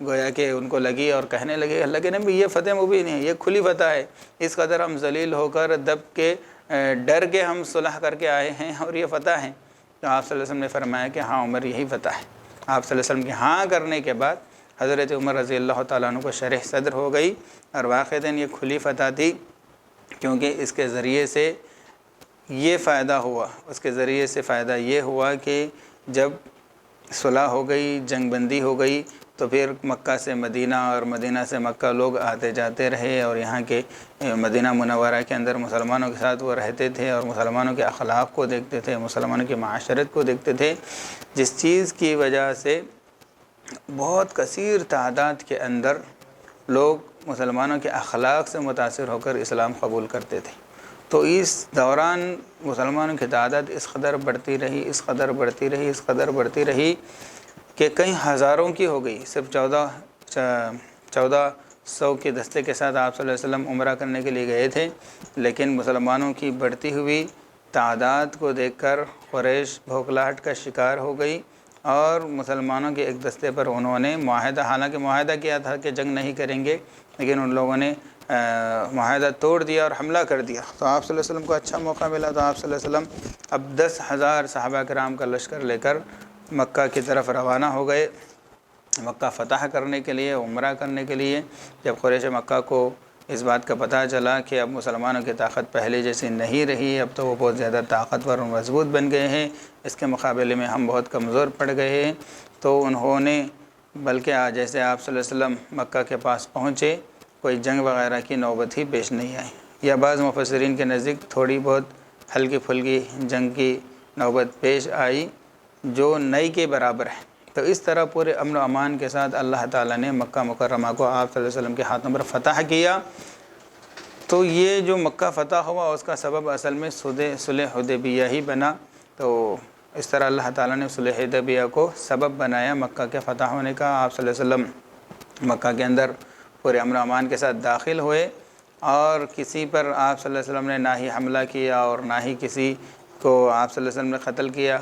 گویا کہ ان کو لگی اور کہنے لگے اللہ کے نبی یہ فتح مبین ہے، یہ کھلی فتح ہے، اس قدر ہم ذلیل ہو کر دب کے ڈر کے ہم صلح کر کے آئے ہیں اور یہ فتح ہے۔ تو آپ صلی اللہ علیہ وسلم نے فرمایا کہ ہاں عمر یہی فتح ہے۔ آپ صلی اللہ علیہ وسلم کے ہاں کرنے کے بعد حضرت عمر رضی اللہ تعالیٰ عنہ کو شرح صدر ہو گئی، اور واقعتاً یہ کھلی فتح تھی، کیونکہ اس کے ذریعے سے یہ فائدہ ہوا، اس کے ذریعے سے فائدہ یہ ہوا کہ جب صلح ہو گئی، جنگ بندی ہو گئی، تو پھر مکہ سے مدینہ اور مدینہ سے مکہ لوگ آتے جاتے رہے، اور یہاں کے مدینہ منورہ کے اندر مسلمانوں کے ساتھ وہ رہتے تھے اور مسلمانوں کے اخلاق کو دیکھتے تھے، مسلمانوں کی معاشرت کو دیکھتے تھے، جس چیز کی وجہ سے بہت کثیر تعداد کے اندر لوگ مسلمانوں کے اخلاق سے متاثر ہو کر اسلام قبول کرتے تھے۔ تو اس دوران مسلمانوں کی تعداد اس قدر بڑھتی رہی، اس قدر بڑھتی رہی، اس قدر بڑھتی رہی کہ کئی ہزاروں کی ہو گئی۔ صرف 1400 کے دستے کے ساتھ آپ صلی اللہ علیہ وسلم عمرہ کرنے کے لیے گئے تھے، لیکن مسلمانوں کی بڑھتی ہوئی تعداد کو دیکھ کر قریش بھوکلاہٹ کا شکار ہو گئی، اور مسلمانوں کے ایک دستے پر انہوں نے معاہدہ، حالانکہ معاہدہ کیا تھا کہ جنگ نہیں کریں گے، لیکن ان لوگوں نے معاہدہ توڑ دیا اور حملہ کر دیا۔ تو آپ صلی اللہ علیہ وسلم کو اچھا موقع ملا، تو آپ صلی اللہ علیہ وسلم اب 10,000 صحابہ کرام کا لشکر لے کر مکہ کی طرف روانہ ہو گئے، مکہ فتح کرنے کے لیے، عمرہ کرنے کے لیے، جب قریش مکہ کو اس بات کا پتہ چلا کہ اب مسلمانوں کی طاقت پہلے جیسی نہیں رہی، اب تو وہ بہت زیادہ طاقتور اور مضبوط بن گئے ہیں، اس کے مقابلے میں ہم بہت کمزور پڑ گئے ہیں، تو انہوں نے بلکہ جیسے آپ صلی اللہ علیہ وسلم مکہ کے پاس پہنچے کوئی جنگ وغیرہ کی نوبت ہی پیش نہیں آئی، یا بعض مفسرین کے نزدیک تھوڑی بہت ہلکی پھلکی جنگ کی نوبت پیش آئی جو نئی کے برابر ہے۔ تو اس طرح پورے امن و امان کے ساتھ اللہ تعالیٰ نے مکہ مکرمہ کو آپ صلی اللہ علیہ وسلم کے ہاتھوں پر فتح کیا۔ تو یہ جو مکہ فتح ہوا اس کا سبب اصل میں صلح حدیبیہ ہی بنا، تو اس طرح اللہ تعالیٰ نے صلح حدیبیہ کو سبب بنایا مکہ کے فتح ہونے کا۔ آپ صلی اللہ علیہ وسلم مکہ کے اندر پورے امن و امان کے ساتھ داخل ہوئے، اور کسی پر آپ صلی اللہ علیہ وسلم نے نہ ہی حملہ کیا اور نہ ہی کسی کو آپ صلی اللہ علیہ وسلم نے قتل کیا،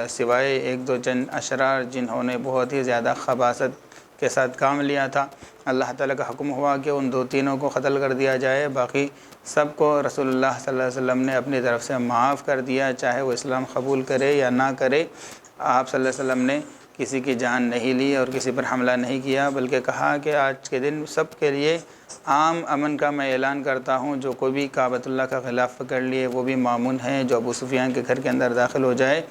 سوائے ایک دو چند اشرار جنہوں نے بہت ہی زیادہ خباثت کے ساتھ کام لیا تھا۔ اللہ تعالیٰ کا حکم ہوا کہ ان دو تینوں کو قتل کر دیا جائے، باقی سب کو رسول اللہ صلی اللہ علیہ وسلم نے اپنی طرف سے معاف کر دیا، چاہے وہ اسلام قبول کرے یا نہ کرے۔ آپ صلی اللہ علیہ وسلم نے کسی کی جان نہیں لی اور کسی پر حملہ نہیں کیا، بلکہ کہا کہ آج کے دن سب کے لیے عام امن کا میں اعلان کرتا ہوں، جو کوئی بھی کعبۃ اللہ کا غلاف پکڑ لیے وہ بھی مامون ہے، جو ابو سفیان کے گھر کے اندر داخل ہو جائے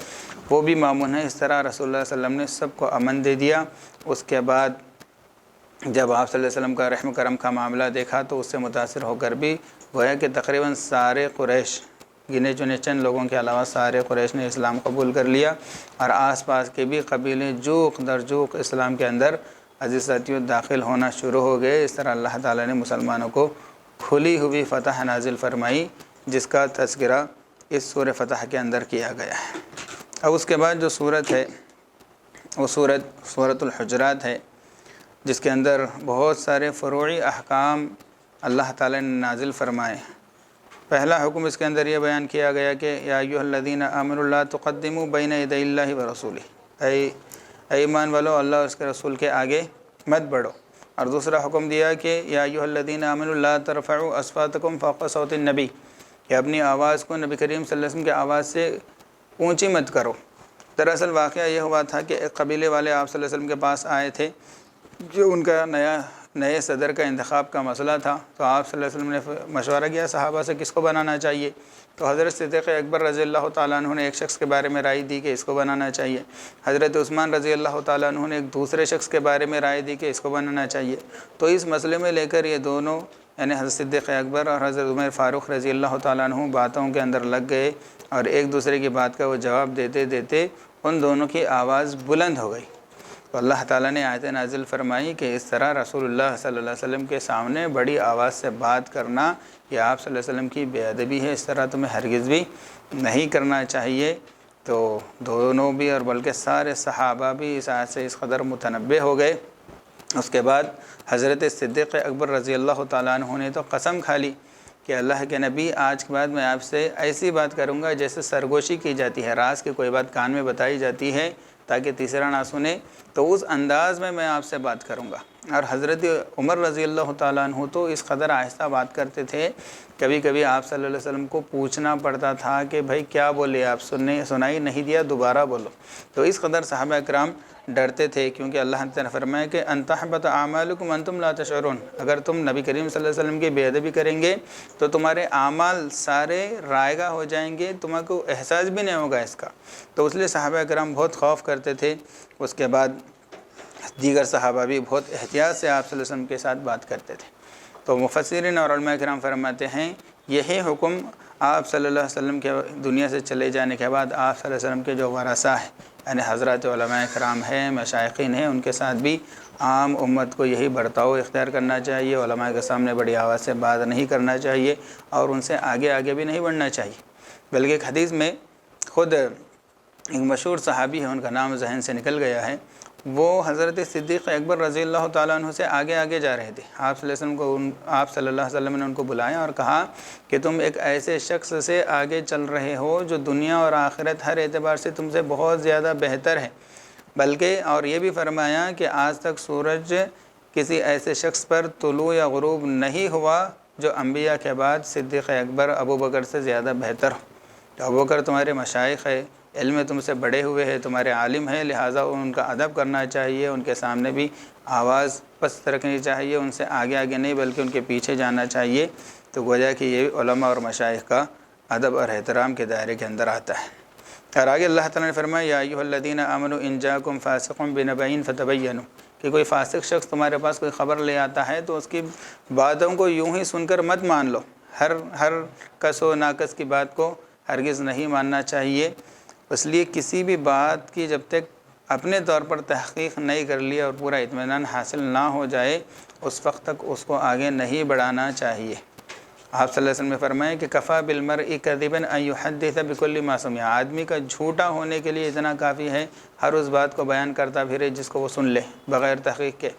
وہ بھی مامون ہے۔ اس طرح رسول اللہ صلی اللہ علیہ وسلم نے سب کو امن دے دیا۔ اس کے بعد جب آپ صلی اللہ علیہ وسلم کا رحم کرم کا معاملہ دیکھا تو اس سے متاثر ہو کر بھی گویا کہ تقریباً سارے قریش، گنے چنے چند لوگوں کے علاوہ سارے قریش نے اسلام قبول کر لیا، اور آس پاس کے بھی قبیلے جوق در جوق اسلام کے اندر عزیز ساتھیوں داخل ہونا شروع ہو گئے۔ اس طرح اللہ تعالیٰ نے مسلمانوں کو کھلی ہوئی فتح نازل فرمائی، جس کا تذکرہ اس سورہ فتح کے اندر کیا گیا ہے۔ اب اس کے بعد جو صورت ہے وہ سورۃ الحجرات ہے، جس کے اندر بہت سارے فروعی احکام اللہ تعالیٰ نے نازل فرمائے۔ پہلا حکم اس کے اندر یہ بیان کیا گیا کہ یا ایھا الذین آمنوا لا تقدموا بین یدی اللہ ورسولہ، اے ایمان والو اللہ اور اس کے رسول کے آگے مت بڑھو۔ اور دوسرا حکم دیا کہ یا ایھا الذین آمنوا لا ترفعوا اصواتکم فوق صوت النبی، کہ اپنی آواز کو نبی کریم صلی اللہ علیہ وسلم کی آواز سے اونچی مت کرو۔ دراصل واقعہ یہ ہوا تھا کہ ایک قبیلے والے آپ صلی اللہ علیہ وسلم کے پاس آئے تھے، جو ان کا نئے صدر کا انتخاب کا مسئلہ تھا، تو آپ صلی اللہ علیہ وسلم نے مشورہ کیا صحابہ سے کس کو بنانا چاہیے، تو حضرت صدیق اکبر رضی اللہ تعالیٰ عنہ نے ایک شخص کے بارے میں رائے دی کہ اس کو بنانا چاہیے، حضرت عثمان رضی اللہ تعالیٰ عنہ نے ایک دوسرے شخص کے بارے میں رائے دی کہ اس کو بنانا چاہیے۔ تو اس مسئلے میں لے کر یہ دونوں یعنی حضرت صدیق اکبر اور حضرت عمر فاروق رضی اللہ تعالیٰ عنہ باتوں کے اندر لگ گئے، اور ایک دوسرے کی بات کا وہ جواب دیتے دیتے ان دونوں کی آواز بلند ہو گئی۔ تو اللہ تعالیٰ نے آیت نازل فرمائی کہ اس طرح رسول اللہ صلی اللہ علیہ وسلم کے سامنے بڑی آواز سے بات کرنا یہ آپ صلی اللہ علیہ وسلم کی بے ادبی ہے، اس طرح تمہیں ہرگز بھی نہیں کرنا چاہیے۔ تو دونوں بھی اور بلکہ سارے صحابہ بھی اس آیت سے اس قدر متنبہ ہو گئے۔ اس کے بعد حضرت صدیق اکبر رضی اللہ تعالیٰ عنہ نے تو قسم کھا لی کہ اللہ کے نبی آج کے بعد میں آپ سے ایسی بات کروں گا جیسے سرگوشی کی جاتی ہے، راز کی کوئی بات کان میں بتائی جاتی ہے تاکہ تیسرا نہ سنے، تو اس انداز میں آپ سے بات کروں گا۔ اور حضرت عمر رضی اللہ تعالیٰ عنہ تو اس قدر آہستہ بات کرتے تھے، کبھی کبھی آپ صلی اللہ علیہ وسلم کو پوچھنا پڑتا تھا کہ بھائی کیا بولے آپ، سنائی نہیں دیا دوبارہ بولو۔ تو اس قدر صحابہ اکرام ڈرتے تھے، کیونکہ اللہ تعالیٰ نے فرمایا کہ ان تحبط اعمالکم انتم لا تشعرون، اگر تم نبی کریم صلی اللہ علیہ وسلم کی بے ادبی کریں گے تو تمہارے اعمال سارے رائگاں ہو جائیں گے، تمہیں کو احساس بھی نہیں ہوگا اس کا۔ تو اس لیے صحابہ اکرام بہت خوف کرتے تھے۔ اس کے بعد دیگر صحابہ بھی بہت احتیاط سے آپ صلی اللہ علیہ وسلم کے ساتھ بات کرتے تھے۔ تو مفسرین اور علماء کرام فرماتے ہیں یہی حکم آپ صلی اللہ علیہ وسلم کے دنیا سے چلے جانے کے بعد آپ صلی اللہ علیہ وسلم کے جو ورثاء ہیں یعنی حضرات علماء کرام ہیں، مشائخین ہیں، ان کے ساتھ بھی عام امت کو یہی برتاؤ اختیار کرنا چاہیے، علماء کے سامنے بڑی آواز سے بات نہیں کرنا چاہیے اور ان سے آگے بھی نہیں بڑھنا چاہیے۔ بلکہ ایک حدیث میں خود ایک مشہور صحابی ہے، ان کا نام ذہن سے نکل گیا ہے، وہ حضرت صدیق اکبر رضی اللہ تعالیٰ عنہ سے آگے جا رہے تھے۔ آپ صلی اللہ علیہ وسلم نے ان کو بلایا اور کہا کہ تم ایک ایسے شخص سے آگے چل رہے ہو جو دنیا اور آخرت ہر اعتبار سے تم سے بہت زیادہ بہتر ہے، بلکہ اور یہ بھی فرمایا کہ آج تک سورج کسی ایسے شخص پر طلوع یا غروب نہیں ہوا جو انبیاء کے بعد صدیق اکبر ابو بکر سے زیادہ بہتر ہو۔ تو ابو بکر تمہارے مشائخ ہے، علم میں تم سے بڑے ہوئے ہیں، تمہارے عالم ہیں، لہٰذا ان کا ادب کرنا چاہیے، ان کے سامنے بھی آواز پست رکھنی چاہیے، ان سے آگے آگے نہیں بلکہ ان کے پیچھے جانا چاہیے۔ تو گویا کہ یہ علماء اور مشائخ کا ادب اور احترام کے دائرے کے اندر آتا ہے۔ اور آگے اللہ تعالیٰ نے فرمایا یا ایھا الذین آمنوا ان جاءکم فاسق بنبأ فتبینوا، کہ کوئی فاسق شخص تمہارے پاس کوئی خبر لے آتا ہے تو اس کی باتوں کو یوں ہی سن کر مت مان لو، ہر کس و ناقص کی بات کو ہرگز نہیں ماننا چاہیے۔ اس لیے کسی بھی بات کی جب تک اپنے طور پر تحقیق نہیں کر لی اور پورا اطمینان حاصل نہ ہو جائے اس وقت تک اس کو آگے نہیں بڑھانا چاہیے۔ آپ صلی اللہ علیہ وسلم نے فرمایا کہ کفا بالمرء کذبا ان یحدث بکل ما سمع، آدمی کا جھوٹا ہونے کے لیے اتنا کافی ہے ہر اس بات کو بیان کرتا پھرے جس کو وہ سن لے بغیر تحقیق کے۔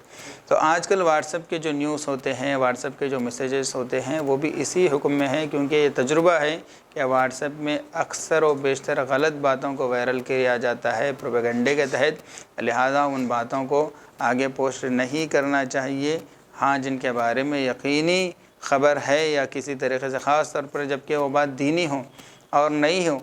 تو آج کل واٹس ایپ کے جو نیوز ہوتے ہیں، واٹس ایپ کے جو میسیجز ہوتے ہیں وہ بھی اسی حکم میں ہیں، کیونکہ یہ تجربہ ہے کہ واٹس ایپ میں اکثر و بیشتر غلط باتوں کو وائرل کیا جاتا ہے پروپیگنڈے کے تحت، لہٰذا ان باتوں کو آگے پوسٹ نہیں کرنا چاہیے۔ ہاں جن کے بارے میں یقینی خبر ہے یا کسی طریقے سے خاص طور پر جب کہ وہ بات دینی ہو اور نہیں ہو،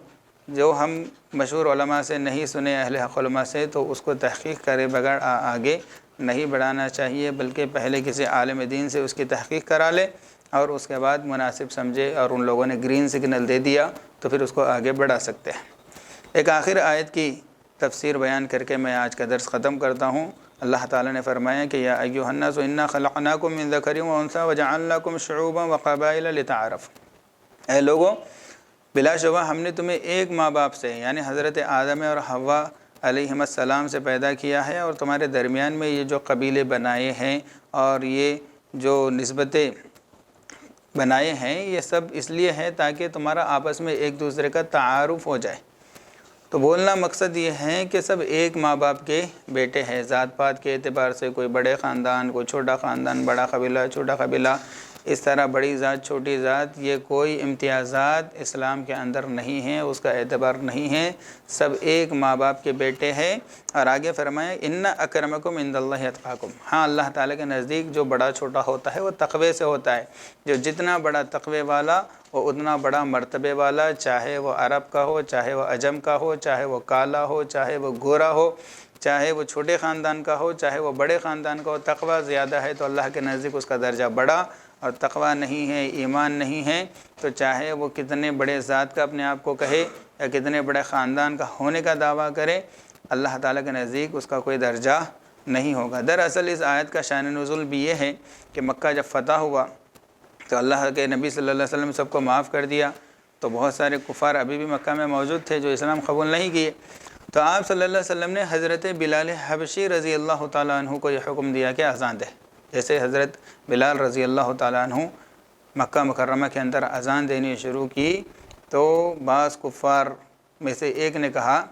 جو ہم مشہور علماء سے نہیں سنے، اہل حق علماء سے، تو اس کو تحقیق کرے بغیر آگے نہیں بڑھانا چاہیے، بلکہ پہلے کسی عالم دین سے اس کی تحقیق کرا لے اور اس کے بعد مناسب سمجھے اور ان لوگوں نے گرین سگنل دے دیا تو پھر اس کو آگے بڑھا سکتے ہیں۔ ایک آخر آیت کی تفسیر بیان کر کے میں آج کا درس ختم کرتا ہوں۔ اللہ تعالیٰ نے فرمایا کہ یا ایھا الناس انا خلقناکم من ذکر و انثی وجعلناکم شعوبا وقبائل لتعارفوا، اے لوگوں بلا شبہ ہم نے تمہیں ایک ماں باپ سے یعنی حضرت آدم اور حوا علیہم السلام سے پیدا کیا ہے، اور تمہارے درمیان میں یہ جو قبیلے بنائے ہیں اور یہ جو نسبتیں بنائے ہیں یہ سب اس لیے ہے تاکہ تمہارا آپس میں ایک دوسرے کا تعارف ہو جائے۔ تو بولنا مقصد یہ ہے کہ سب ایک ماں باپ کے بیٹے ہیں، ذات پات کے اعتبار سے کوئی بڑے خاندان، کوئی چھوٹا خاندان، بڑا قبیلہ چھوٹا قبیلہ، اس طرح بڑی ذات چھوٹی ذات، یہ کوئی امتیازات اسلام کے اندر نہیں ہیں، اس کا اعتبار نہیں ہے، سب ایک ماں باپ کے بیٹے ہیں۔ اور آگے فرمایا ان اکرمکم عند اللہ اتقاکم، ہاں اللہ تعالیٰ کے نزدیک جو بڑا چھوٹا ہوتا ہے وہ تقوی سے ہوتا ہے، جو جتنا بڑا تقوی والا وہ اتنا بڑا مرتبے والا، چاہے وہ عرب کا ہو، چاہے وہ عجم کا ہو، چاہے وہ کالا ہو، چاہے وہ گورا ہو، چاہے وہ چھوٹے خاندان کا ہو، چاہے وہ بڑے خاندان کا ہو۔ تقوی زیادہ ہے تو اللہ کے نزدیک اس کا درجہ بڑا، اور تقوی نہیں ہے، ایمان نہیں ہے، تو چاہے وہ کتنے بڑے ذات کا اپنے آپ کو کہے یا کتنے بڑے خاندان کا ہونے کا دعویٰ کرے، اللہ تعالیٰ کے نزدیک اس کا کوئی درجہ نہیں ہوگا۔ دراصل اس آیت کا شان نزول بھی یہ ہے کہ مکہ جب فتح ہوا تو اللہ کے نبی صلی اللہ علیہ وسلم سب کو معاف کر دیا، تو بہت سارے کفار ابھی بھی مکہ میں موجود تھے جو اسلام قبول نہیں کیے، تو آپ صلی اللہ علیہ وسلم نے حضرت بلال حبشی رضی اللہ تعالیٰ عنہ کو یہ حکم دیا کہ اذان دے۔ جیسے حضرت بلال رضی اللہ تعالیٰ عنہ مکہ مکرمہ کے اندر اذان دینی شروع کی تو بعض کفار میں سے ایک نے کہا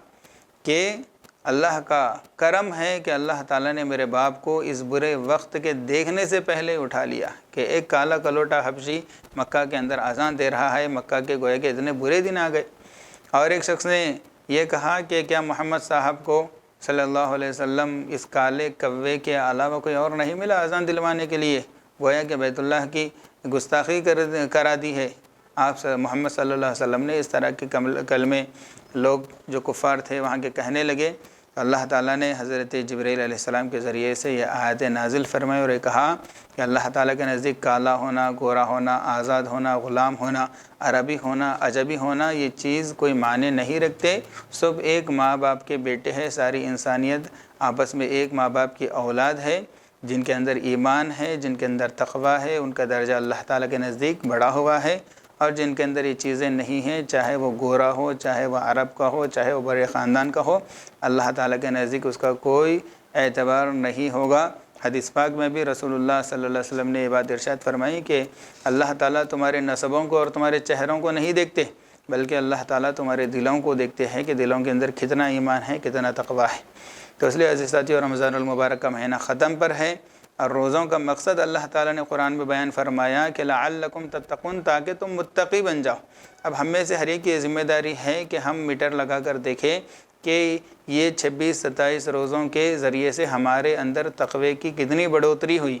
کہ اللہ کا کرم ہے کہ اللہ تعالیٰ نے میرے باپ کو اس برے وقت کے دیکھنے سے پہلے اٹھا لیا کہ ایک کالا کلوٹا حبشی مکہ کے اندر اذان دے رہا ہے، مکہ کے گویا کہ اتنے برے دن آ گئے۔ اور ایک شخص نے یہ کہا کہ کیا محمد صاحب کو صلی اللہ علیہ وسلم اس کالے کوے کے علاوہ کوئی اور نہیں ملا اذان دلوانے کے لیے، گویا کہ بیت اللہ کی گستاخی کرا دی ہے۔ آپ محمد صلی اللہ علیہ وسلم نے اس طرح کے کلمے لوگ جو کفار تھے وہاں کے کہنے لگے، تو اللہ تعالیٰ نے حضرت جبرائیل علیہ السلام کے ذریعے سے یہ آیت نازل فرمائی اور یہ کہا کہ اللہ تعالیٰ کے نزدیک کالا ہونا، گورا ہونا، آزاد ہونا، غلام ہونا، عربی ہونا، عجمی ہونا، یہ چیز کوئی معنی نہیں رکھتے، سب ایک ماں باپ کے بیٹے ہیں، ساری انسانیت آپس میں ایک ماں باپ کی اولاد ہے، جن کے اندر ایمان ہے، جن کے اندر تقوی ہے، ان کا درجہ اللہ تعالیٰ کے نزدیک بڑا ہوا ہے، اور جن کے اندر یہ چیزیں نہیں ہیں، چاہے وہ گورا ہو، چاہے وہ عرب کا ہو، چاہے وہ بڑے خاندان کا ہو، اللہ تعالیٰ کے نزدیک اس کا کوئی اعتبار نہیں ہوگا۔ حدیث پاک میں بھی رسول اللہ صلی اللہ علیہ وسلم نے یہ بات ارشاد فرمائی کہ اللہ تعالیٰ تمہارے نسبوں کو اور تمہارے چہروں کو نہیں دیکھتے، بلکہ اللہ تعالیٰ تمہارے دلوں کو دیکھتے ہیں کہ دلوں کے اندر کتنا ایمان ہے، کتنا تقوی ہے۔ تو اس لیے عزیز ساتھیو، رمضان المبارک کا مہینہ ختم پر ہے، اور روزوں کا مقصد اللہ تعالیٰ نے قرآن میں بیان فرمایا کہ لعلکم تتقون، تاکہ تم متقی بن جاؤ۔ اب ہم میں سے ہر ایک کی ذمہ داری ہے کہ ہم میٹر لگا کر دیکھیں کہ یہ 26-27 روزوں کے ذریعے سے ہمارے اندر تقوی کی کتنی بڑھوتری ہوئی۔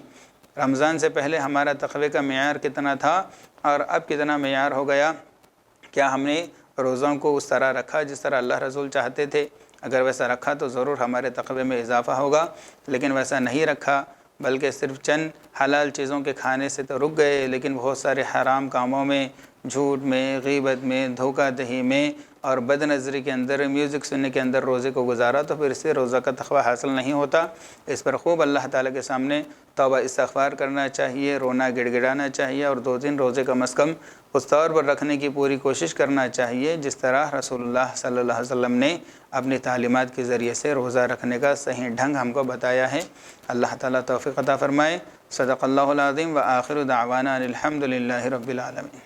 رمضان سے پہلے ہمارا تقوی کا معیار کتنا تھا اور اب کتنا معیار ہو گیا؟ کیا ہم نے روزوں کو اس طرح رکھا جس طرح اللہ رسول چاہتے تھے، اگر ویسا رکھا تو ضرور ہمارے تقوی میں اضافہ ہوگا، لیکن ویسا نہیں رکھا بلکہ صرف چند حلال چیزوں کے کھانے سے تو رک گئے، لیکن بہت سارے حرام کاموں میں، جھوٹ میں، غیبت میں، دھوکہ دہی میں اور بد نظری کے اندر، میوزک سننے کے اندر روزے کو گزارا، تو پھر اس سے روزہ کا تقوی حاصل نہیں ہوتا۔ اس پر خوب اللہ تعالیٰ کے سامنے توبہ استغفار کرنا چاہیے، رونا گڑ گڑانا چاہیے، اور 2 دن روزے کم از کم اس طور پر رکھنے کی پوری کوشش کرنا چاہیے جس طرح رسول اللہ صلی اللہ علیہ وسلم نے اپنی تعلیمات کے ذریعے سے روزہ رکھنے کا صحیح ڈھنگ ہم کو بتایا ہے۔ اللہ تعالیٰ توفیق عطا فرمائے۔ صدق اللہ العظیم و آخر دعوانا الحمد للہ رب العالمین۔